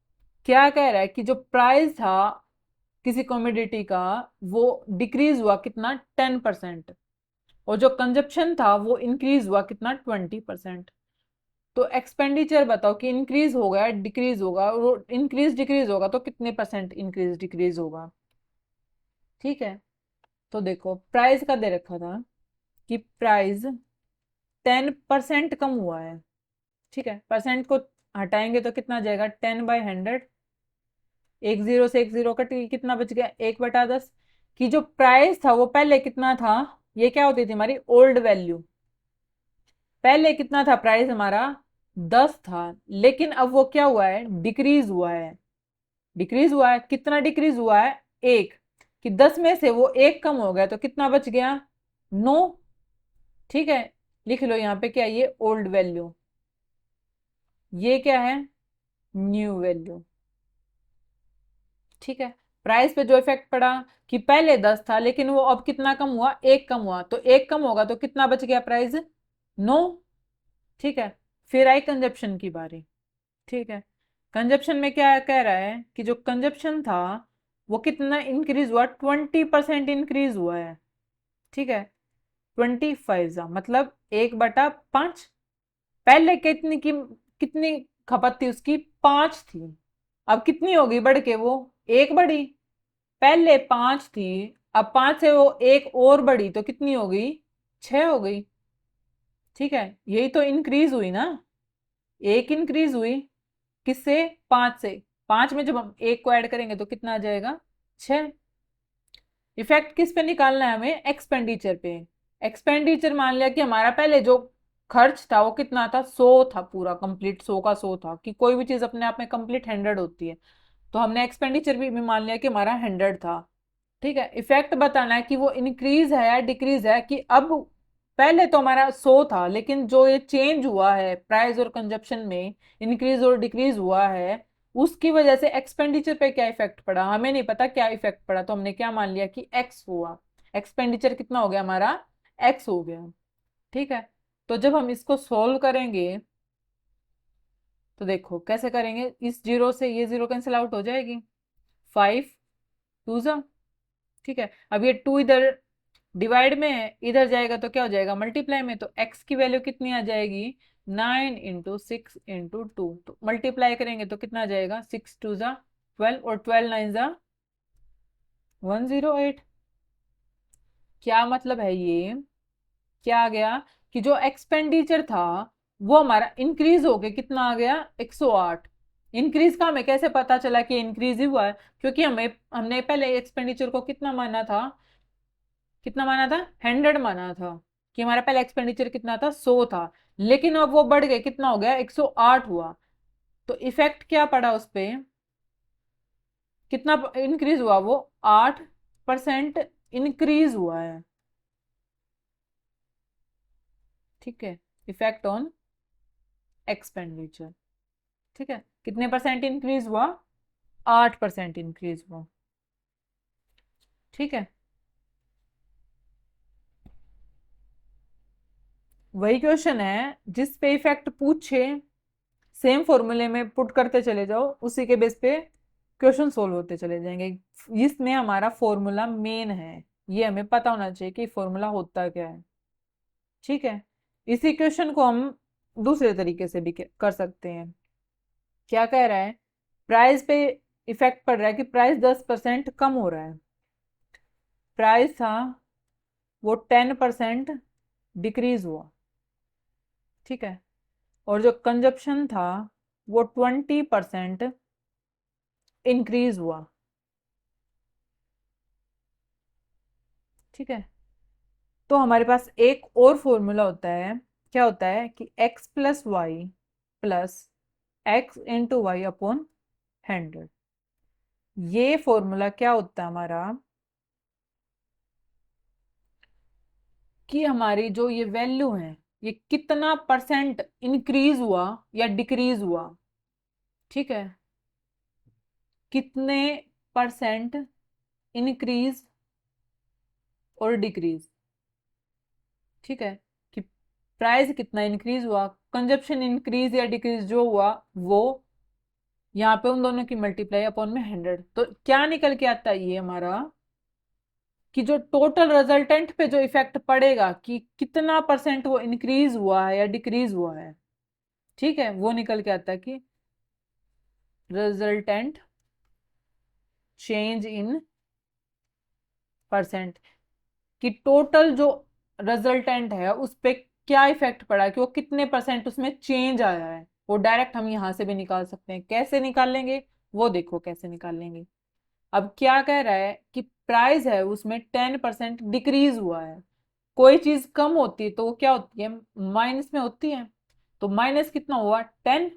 क्या कह रहा है, कि जो प्राइस था किसी कमोडिटी का वो डिक्रीज हुआ कितना, 10%, और जो कंजप्शन था वो इंक्रीज हुआ कितना, 20%। तो एक्सपेंडिचर बताओ कि इंक्रीज होगा डिक्रीज होगा, और इंक्रीज डिक्रीज होगा तो कितने परसेंट इंक्रीज डिक्रीज होगा। ठीक है, तो देखो प्राइस का दे रखा था कि प्राइस 10% कम हुआ है। ठीक है, परसेंट को हटाएंगे तो कितना आ जाएगा, 10/100, एक जीरो से एक जीरो कट गई, कितना बच गया, 1/10। कि जो प्राइस था वो पहले कितना था, ये क्या होती थी हमारी ओल्ड वैल्यू, पहले कितना था प्राइस हमारा, 10 था, लेकिन अब वो क्या हुआ है, डिक्रीज हुआ है। डिक्रीज हुआ है, कितना डिक्रीज हुआ है, एक, कि 10 में से वो एक कम हो गया तो कितना बच गया, 9। ठीक है, लिख लो यहाँ पे क्या, ये ओल्ड वैल्यू, ये क्या है, न्यू वैल्यू। ठीक है, प्राइस पे जो इफेक्ट पड़ा, कि पहले 10 था लेकिन वो अब कितना कम हुआ, एक कम हुआ, तो एक कम होगा तो कितना बच गया प्राइस, 9। ठीक है, फिर आई कंजप्शन की बारी। ठीक है, कंजप्शन में क्या कह रहा है, कि जो कंजप्शन था वो कितना इंक्रीज हुआ, 20% इंक्रीज हुआ है। ठीक है, 25 मतलब 1/5। पहले कितनी खपत थी उसकी, 5 थी, अब कितनी होगी बढ़ के वो, एक बढ़ी। पहले 5 थी, अब 5 से वो एक और बढ़ी तो कितनी हो गई, 6 हो गई। ठीक है, यही तो इंक्रीज हुई ना, एक इंक्रीज हुई किससे, 5 से। 5 में जब हम एक को ऐड करेंगे तो कितना आ जाएगा, 6। इफेक्ट किस पे निकालना है हमें, एक्सपेंडिचर पे। एक्सपेंडिचर मान लिया कि हमारा पहले जो खर्च था वो कितना था, 100 था, पूरा कंप्लीट 100 का 100 था, कि कोई भी चीज अपने आप में कंप्लीट 100 होती है। तो हमने एक्सपेंडिचर भी मान लिया कि हमारा 100 था। ठीक है, इफेक्ट बताना है कि वो इंक्रीज है या डिक्रीज है, कि अब पहले तो हमारा 100 था, लेकिन जो ये चेंज हुआ है प्राइस और कंजप्शन में, इंक्रीज और डिक्रीज हुआ है, उसकी वजह से एक्सपेंडिचर पे क्या इफेक्ट पड़ा, हमें नहीं पता क्या इफेक्ट पड़ा, तो हमने क्या मान लिया कि एक्स हुआ। एक्सपेंडिचर कितना हो गया हमारा, एक्स हो गया। ठीक है, तो जब हम इसको सोल्व करेंगे तो देखो कैसे करेंगे, इस जीरो से ये जीरो कैंसिल आउट हो जाएगी, 5 टू जा। ठीक है, अब ये 2 इधर डिवाइड में है, इधर जाएगा तो क्या हो जाएगा, मल्टीप्लाई में, तो x की वैल्यू कितनी आ जाएगी, 9 × 6 × 2। तो मल्टीप्लाई करेंगे तो कितना आ जाएगा, 6 2 जा 12 और 12 9 जा 108। क्या मतलब है ये, क्या आ गया कि जो एक्सपेंडिचर था वो हमारा इंक्रीज हो गया, कितना आ गया, 108। इंक्रीज का हमें कैसे पता चला कि इंक्रीज ही हुआ है, क्योंकि हमने पहले एक्सपेंडिचर को कितना माना था, कितना माना था, 100 माना था, कि हमारा पहला एक्सपेंडिचर कितना था, 100 था, लेकिन अब वो बढ़ गए, कितना हो गया, 108 हुआ। तो इफेक्ट क्या पड़ा उस पे, कितना इंक्रीज हुआ, वो 8% इंक्रीज हुआ है। ठीक है, इफेक्ट ऑन एक्सपेंडिचर। ठीक है, कितने परसेंट इंक्रीज हुआ, 8% इंक्रीज हुआ। ठीक है, वही क्वेश्चन है जिस पे इफेक्ट पूछे, सेम फॉर्मूले में पुट करते चले जाओ, उसी के बेस पे क्वेश्चन सोल्व होते चले जाएंगे। इसमें हमारा फॉर्मूला मेन है, ये हमें पता होना चाहिए कि फॉर्मूला होता क्या है। ठीक है, इसी क्वेश्चन को हम दूसरे तरीके से भी कर सकते हैं। क्या कह रहा है, प्राइस पे इफेक्ट पड़ रहा है कि प्राइस 10% कम हो रहा है, प्राइस था वो 10% डिक्रीज हुआ। ठीक है, और जो कंजप्शन था वो 20% इंक्रीज हुआ। ठीक है, तो हमारे पास एक और फॉर्मूला होता है, क्या होता है कि x+y+x × y/100। ये फॉर्मूला क्या होता है हमारा, कि हमारी जो ये वैल्यू है ये कितना परसेंट इंक्रीज हुआ या डिक्रीज हुआ। ठीक है, कितने परसेंट इंक्रीज और डिक्रीज। ठीक है, कि प्राइस कितना इंक्रीज हुआ, कंजप्शन इंक्रीज या डिक्रीज जो हुआ वो, यहाँ पे उन दोनों की मल्टीप्लाई अपॉन में 100, तो क्या निकल के आता है ये हमारा, कि जो टोटल रिजल्टेंट पे जो इफेक्ट पड़ेगा कि कितना परसेंट वो इंक्रीज हुआ है या डिक्रीज हुआ है। ठीक है, वो निकल के आता है कि रिजल्टेंट चेंज इन परसेंट, कि टोटल जो रिजल्टेंट है उस पे क्या इफेक्ट पड़ा है, कि वो कितने परसेंट उसमें चेंज आया है। वो डायरेक्ट हम यहां से भी निकाल सकते हैं, कैसे निकालेंगे वो देखो कैसे निकालेंगे। अब क्या कह रहा है कि प्राइस है उसमें 10% डिक्रीज हुआ है, कोई चीज कम होती है तो वो क्या होती है, माइनस में होती है, तो माइनस कितना हुआ, 10।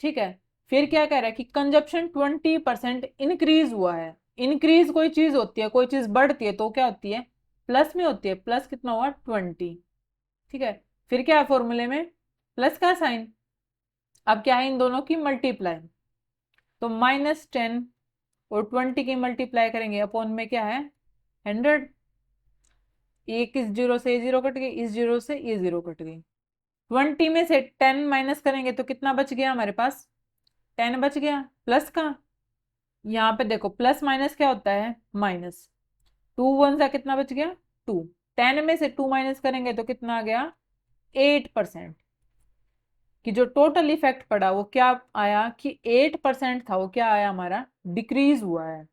ठीक है, फिर क्या कह रहा है कि कंजप्शन 20% इंक्रीज हुआ है, इंक्रीज कोई चीज होती है, कोई चीज बढ़ती है तो क्या होती है, प्लस में होती है, प्लस कितना हुआ, 20। ठीक है, फिर क्या है फॉर्मूले में, प्लस का साइन, अब क्या है इन दोनों की मल्टीप्लाई, तो -10 और 20 की मल्टीप्लाई करेंगे अपॉन में क्या है, 100। एक इस जीरो से ये जीरो कट गई, इस जीरो से ये जीरो कट गई, 20 में से 10 माइनस करेंगे तो कितना बच गया हमारे पास, 10 बच गया, प्लस का, यहाँ पे देखो प्लस माइनस क्या होता है, माइनस, 2 1 सा कितना बच गया, 2, 10 में से 2 माइनस करेंगे तो कितना आ गया, 8%। कि जो टोटल इफेक्ट पड़ा वो क्या आया, कि 8% था वो क्या आया हमारा, डिक्रीज हुआ है।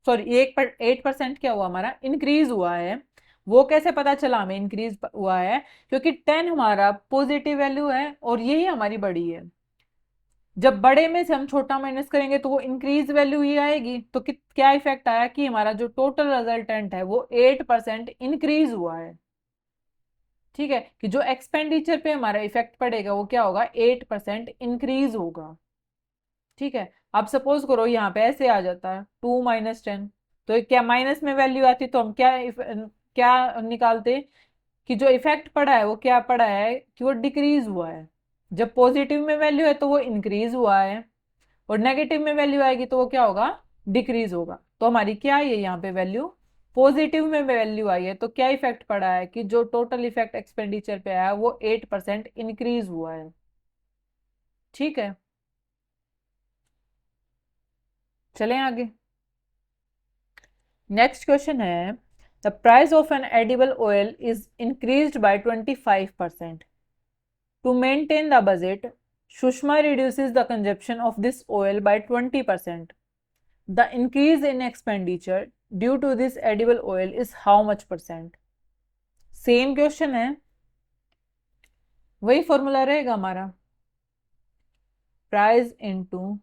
सॉरी 8% क्या हुआ हमारा, इंक्रीज हुआ है। वो कैसे पता चला हमें इंक्रीज हुआ है, क्योंकि 10 हमारा पॉजिटिव वैल्यू है और यही हमारी बड़ी है। जब बड़े में से हम छोटा माइनस करेंगे तो वो इंक्रीज वैल्यू ही आएगी। तो क्या इफेक्ट आया कि हमारा जो टोटल रिजल्टेंट है वो 8% इंक्रीज हुआ है। ठीक है, कि जो एक्सपेंडिचर पे हमारा इफेक्ट पड़ेगा वो क्या होगा, 8% इंक्रीज होगा। ठीक है, अब सपोज करो यहाँ पे ऐसे आ जाता है 2 - 10, तो क्या माइनस में वैल्यू आती तो हम क्या निकालते कि जो इफेक्ट पड़ा है वो क्या पड़ा है कि वो डिक्रीज हुआ है। जब पॉजिटिव में वैल्यू है तो वो इंक्रीज हुआ है, और नेगेटिव में वैल्यू आएगी तो वो क्या होगा, डिक्रीज होगा। तो हमारी क्या आई है यहाँ पे वैल्यू, पॉजिटिव में वैल्यू आई है। तो क्या इफेक्ट पड़ा है कि जो टोटल इफेक्ट एक्सपेंडिचर पे आया वो 8% इंक्रीज हुआ है। ठीक है, चलें आगे। नेक्स्ट क्वेश्चन है, the price of an edible oil is increased by 25%। To maintain the budget, Sushma reduces the consumption of this oil by 20%. The increase in expenditure due to this edible oil is how much percent? Same question है, वही formula रहेगा हमारा, price into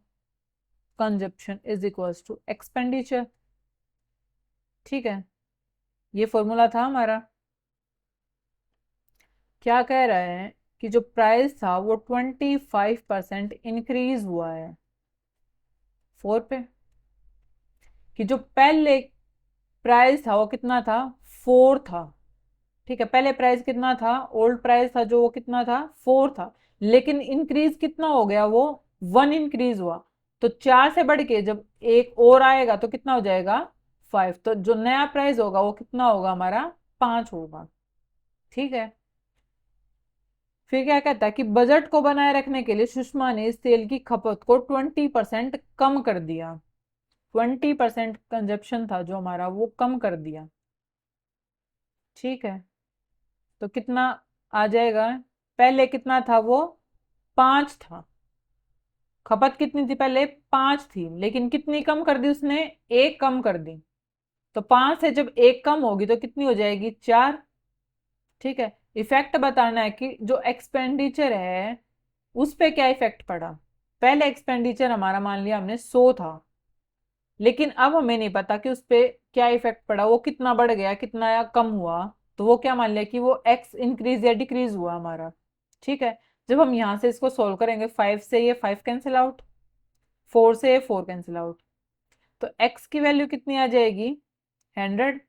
consumption is equals to expenditure. ठीक है, ये formula था हमारा। क्या कह रहा है कि जो प्राइस था वो 25% इंक्रीज हुआ है 4 पे, कि जो पहले प्राइस था वो कितना था, 4 था। ठीक है, पहले प्राइस कितना था, ओल्ड प्राइस था जो वो कितना था, 4 था। लेकिन इंक्रीज कितना हो गया, वो 1 इंक्रीज हुआ। तो 4 से बढ़ के जब एक और आएगा तो कितना हो जाएगा, 5। तो जो नया प्राइस होगा वो कितना होगा हमारा, 5 होगा। ठीक है, फिर क्या कहता है कि बजट को बनाए रखने के लिए सुषमा ने इस तेल की खपत को 20% कम कर दिया। 20% कंजप्शन था जो हमारा वो कम कर दिया। ठीक है, तो कितना आ जाएगा, पहले कितना था वो, 5 था। खपत कितनी थी पहले, 5 थी, लेकिन कितनी कम कर दी उसने, एक कम कर दी। तो 5 से जब एक कम होगी तो कितनी हो जाएगी, 4। ठीक है, इफेक्ट बताना है कि जो एक्सपेंडिचर है उस पे क्या इफेक्ट पड़ा। पहले एक्सपेंडिचर हमारा मान लिया हमने 100 था, लेकिन अब हमें नहीं पता कि उस पे क्या इफेक्ट पड़ा, वो कितना बढ़ गया कितना कम हुआ। तो वो क्या मान लिया कि वो एक्स इंक्रीज या डिक्रीज हुआ हमारा। ठीक है, जब हम यहां से इसको सोल्व करेंगे, 5 से ये 5 कैंसिल आउट, 4 से ये 4 कैंसिल आउट, तो एक्स की वैल्यू कितनी आ जाएगी, 100।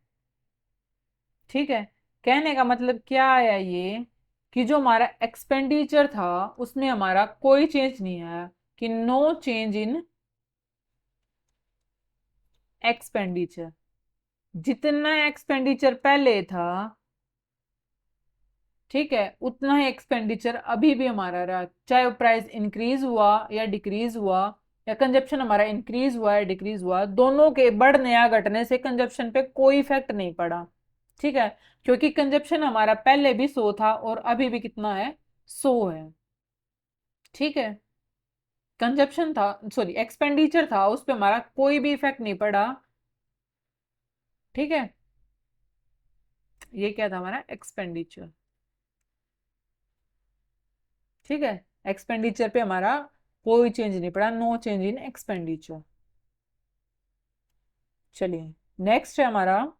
ठीक है, कहने का मतलब क्या आया ये, कि जो हमारा एक्सपेंडिचर था उसमें हमारा कोई चेंज नहीं आया, कि नो चेंज इन एक्सपेंडिचर। जितना एक्सपेंडिचर पहले था, ठीक है, उतना ही एक्सपेंडिचर अभी भी हमारा रहा, चाहे वो प्राइस इंक्रीज हुआ या डिक्रीज हुआ, या कंजप्शन हमारा इंक्रीज हुआ या डिक्रीज हुआ, दोनों के बढ़ने या घटने से कंजप्शन पे कोई इफेक्ट नहीं पड़ा। ठीक है, क्योंकि कंजप्शन हमारा पहले भी 100 था और अभी भी कितना है, 100 है। ठीक है, कंजप्शन था, सॉरी एक्सपेंडिचर था, उस पर हमारा कोई भी इफेक्ट नहीं पड़ा। ठीक है, ये क्या था हमारा एक्सपेंडिचर। ठीक है, एक्सपेंडिचर पे हमारा कोई चेंज नहीं पड़ा, नो चेंज इन एक्सपेंडिचर। चलिए, नेक्स्ट है हमारा,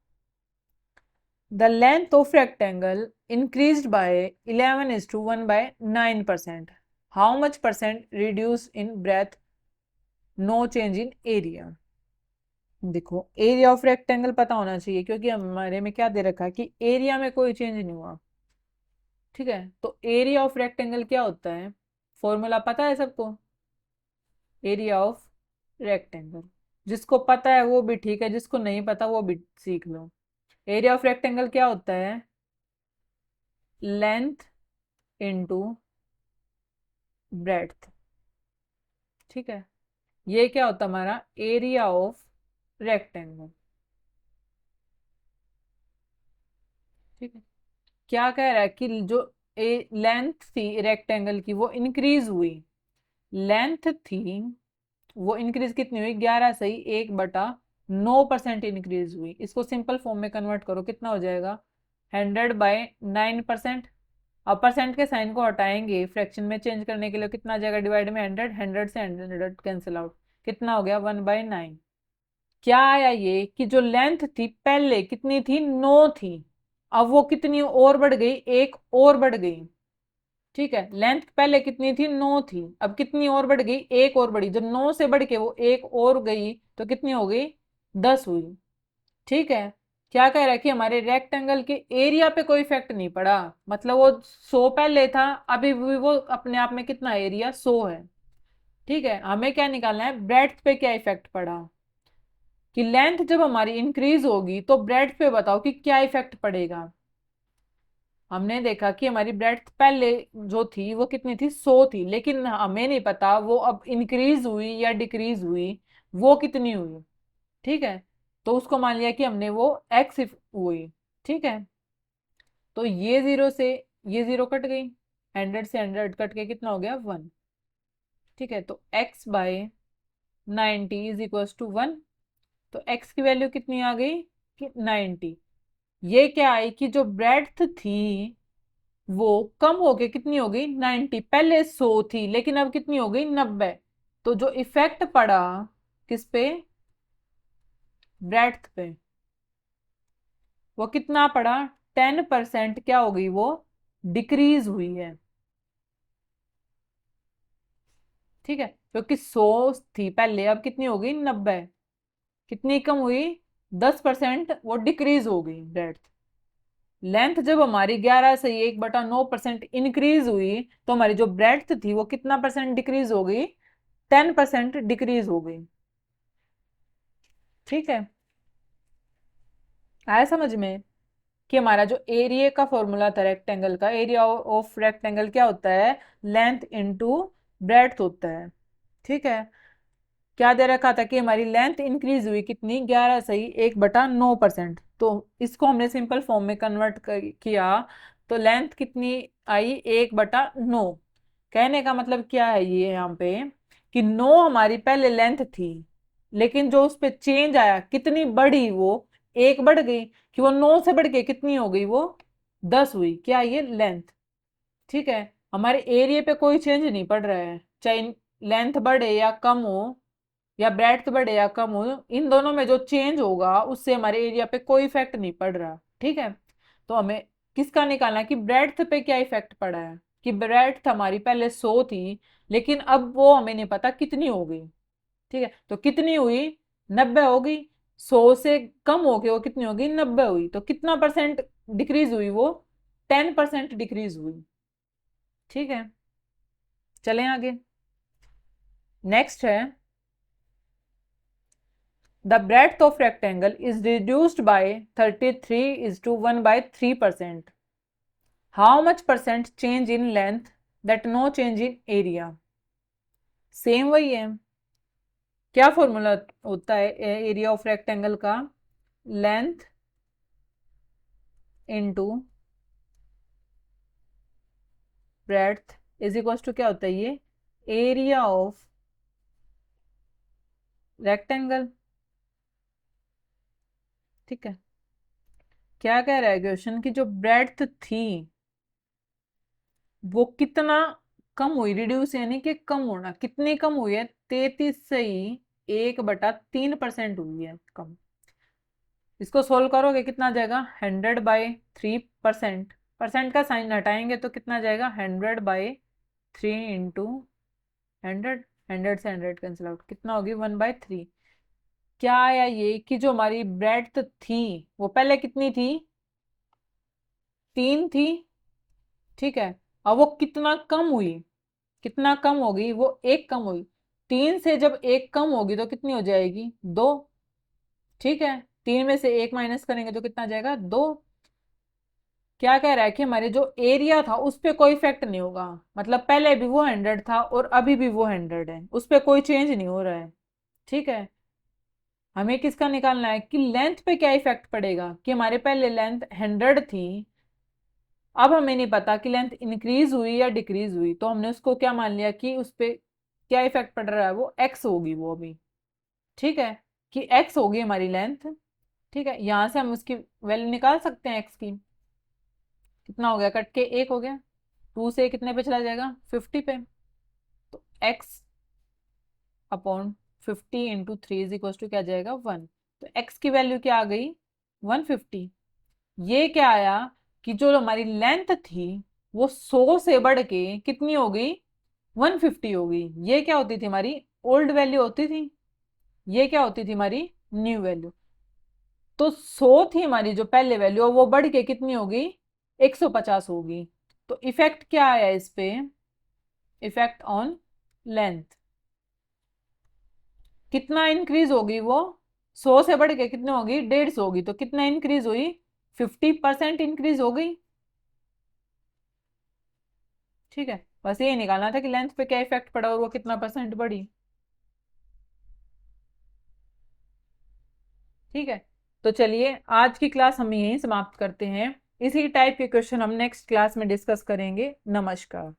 the length of rectangle increased by 11:1/9%। How much percent reduce in breadth, no change in area. देखो, एरिया ऑफ रेक्टेंगल पता होना चाहिए, क्योंकि हमारे में क्या दे रखा है कि एरिया में कोई चेंज नहीं हुआ। ठीक है, तो एरिया ऑफ रेक्टेंगल क्या होता है, फॉर्मूला पता है सबको, एरिया ऑफ रेक्टेंगल। जिसको पता है वो भी ठीक है, जिसको नहीं पता वो भी सीख लो। एरिया ऑफ रेक्टेंगल क्या होता है, लेंथ इनटू ब्रेड्थ। ठीक है, ये क्या होता है हमारा एरिया ऑफ रेक्टेंगल। ठीक है, क्या कह रहा है कि जो लेंथ थी रेक्टेंगल की वो इंक्रीज हुई। लेंथ थी वो इंक्रीज कितनी हुई, 11 सही 1/9। 9% इंक्रीज हुई। इसको सिंपल फॉर्म में कन्वर्ट करो, कितना हो जाएगा 100/9%। अब परसेंट के साइन को हटाएंगे, फ्रैक्शन में चेंज करने के लिए कितना आ जाएगा, डिवाइड में 100, 100 से 100 कैंसिल आउट, कितना हो गया 1/9। क्या आया ये कि जो लेंथ थी पहले कितनी थी 9 थी, अब वो कितनी और बढ़ गई, एक और बढ़ गई। ठीक है, लेंथ पहले कितनी थी 9 थी, अब कितनी और बढ़ गई, एक और बढ़ी। जब 9 से बढ़ के वो एक और गई तो कितनी हो गई 10 हुई। ठीक है, क्या कह रहा है कि हमारे रेक्टेंगल के एरिया पे कोई इफेक्ट नहीं पड़ा, मतलब वो 100 पहले था, अभी भी वो अपने आप में कितना एरिया 100 है। ठीक है, हमें क्या निकालना है, ब्रेड्थ पे क्या इफेक्ट पड़ा, कि लेंथ जब हमारी इंक्रीज होगी तो ब्रेड्थ पे बताओ कि क्या इफेक्ट पड़ेगा। हमने देखा कि हमारी ब्रेड्थ पहले जो थी वो कितनी थी 100 थी, लेकिन हमें नहीं पता वो अब इंक्रीज हुई या डिक्रीज हुई, वो कितनी हुई। ठीक है, तो उसको मान लिया कि हमने वो एक्स हुई। ठीक है, तो ये जीरो से ये जीरो कट गई, 100 से 100 कट के कितना हो गया 1। ठीक है, तो x/90 = 1। तो x की वैल्यू कितनी आ गई कि 90। ये क्या आई कि जो ब्रेड्थ थी वो कम हो के कितनी हो गई 90, पहले 100 थी लेकिन अब कितनी हो गई 90। तो जो इफेक्ट पड़ा किस पे, ब्रेड्थ पे, वो कितना पड़ा 10% क्या हो गई, वो डिक्रीज हुई है। ठीक है, क्योंकि 100 थी पहले, अब कितनी हो गई 90, कितनी कम हुई 10% वो डिक्रीज हो गई ब्रेड्थ। लेंथ जब हमारी 11 से 1/9% इंक्रीज हुई तो हमारी जो ब्रेड्थ थी वो कितना परसेंट डिक्रीज हो गई, 10% डिक्रीज हो गई। ठीक है, आया समझ में कि हमारा जो एरिया का फॉर्मूला था रेक्टेंगल का, एरिया ऑफ रेक्टेंगल क्या होता है, लेंथ इनटू ब्रेड्थ होता है। ठीक है, क्या दे रखा था कि हमारी लेंथ इंक्रीज हुई कितनी, 11 से 1/9%। तो इसको हमने सिंपल फॉर्म में कन्वर्ट किया तो लेंथ कितनी आई 1/9। कहने का मतलब क्या है ये यहाँ पे, कि 9 हमारी पहले लेंथ थी, लेकिन जो उस पर चेंज आया कितनी बढ़ी, वो एक बढ़ गई, कि वो 9 से बढ़ के कितनी हो गई, वो 10 हुई। क्या ये लेंथ। ठीक है, हमारे एरिया पे कोई चेंज नहीं पड़ रहा है, चाहे लेंथ बढ़े या कम हो या ब्रेड्थ बढ़े या कम हो, इन दोनों में जो चेंज होगा उससे हमारे एरिया पे कोई इफेक्ट नहीं पड़ रहा। ठीक है, तो हमें किसका निकालना है कि ब्रेड्थ पे क्या इफेक्ट पड़ा है, कि ब्रेड्थ हमारी पहले 100 थी लेकिन अब वो हमें नहीं पता कितनी हो गई। ठीक है, तो कितनी हुई 90 हो गई, 100 से कम हो गई वो कितनी हो गई 90 हुई, तो कितना परसेंट डिक्रीज हुई, वो 10% डिक्रीज हुई। ठीक है, चलें आगे। नेक्स्ट है, the breadth of rectangle is reduced by 33:1/3%. How much percent change in length that no change in area? Same वही है, क्या फॉर्मूला होता है एरिया ऑफ रेक्टेंगल का, length into breadth is equal to क्या होता है ये, एरिया ऑफ रेक्टेंगल। ठीक है, क्या कह रहा है क्वेश्चन की जो ब्रेड्थ थी वो कितना कम हुई, रिड्यूस यानी कि कम होना, कितनी कम हुई है 33 से ही 1/3% हुई है कम। इसको सोल्व करोगे कितना आ जाएगा 100/3%, परसेंट का साइन हटाएंगे तो कितना आ जाएगा 100/3 इंटू 100, 100 से 100 कैंसिल आउट, कितना होगी 1/3। क्या आया ये कि जो हमारी ब्रेड्थ थी वो पहले कितनी थी 3 थी। ठीक है, अब वो कितना कम हुई, कितना कम होगी, वो एक कम हुई, 3 से जब एक कम होगी तो कितनी हो जाएगी 2। ठीक है, 3 में से एक माइनस करेंगे तो कितना आ जाएगा 2। क्या कह रहा है कि हमारे जो एरिया था उस पर कोई इफेक्ट नहीं होगा, मतलब पहले भी वो 100 था और अभी भी वो 100 है, उस पर कोई चेंज नहीं हो रहा है। ठीक है, हमें किसका निकालना है कि लेंथ पे क्या इफेक्ट पड़ेगा, कि हमारे पहले लेंथ 100 थी, अब हमें नहीं पता कि लेंथ इंक्रीज हुई या डिक्रीज हुई, तो हमने उसको क्या मान लिया कि उस पर क्या इफेक्ट पड़ रहा है, वो एक्स होगी वो अभी। ठीक है, कि x होगी हमारी लेंथ, ठीक है, यहां से हम उसकी वैल्यू निकाल सकते हैं x की। कितना हो गया, कट के 1 हो गया, 2 से कितने पे चला जाएगा, 50 पे। तो x upon 50 into 3 is equal to क्या जाएगा, 1। तो x की वैल्यू क्या आ गई, 150। ये क्या आया कि जो हमारी लेंथ थी वो 100 से बढ़ के कितनी हो गई, 150 हो गई। ये क्या होती थी, हमारी ओल्ड वैल्यू होती थी, ये क्या होती थी, हमारी न्यू वैल्यू। तो 100 थी हमारी जो पहले वैल्यू, वो बढ़ के कितनी होगी, 150 होगी। तो इफेक्ट क्या आया इस पे, इफेक्ट ऑन लेंथ, कितना इंक्रीज होगी वो, 100 से बढ़ के कितनी होगी, 150 होगी। तो कितना इंक्रीज हुई, 50% इंक्रीज हो गई। ठीक है, बस ये निकालना था कि लेंथ पे क्या इफेक्ट पड़ा और वो कितना परसेंट बढ़ी। ठीक है, तो चलिए आज की क्लास हम यहीं समाप्त करते हैं। इसी टाइप के क्वेश्चन हम नेक्स्ट क्लास में डिस्कस करेंगे। नमस्कार।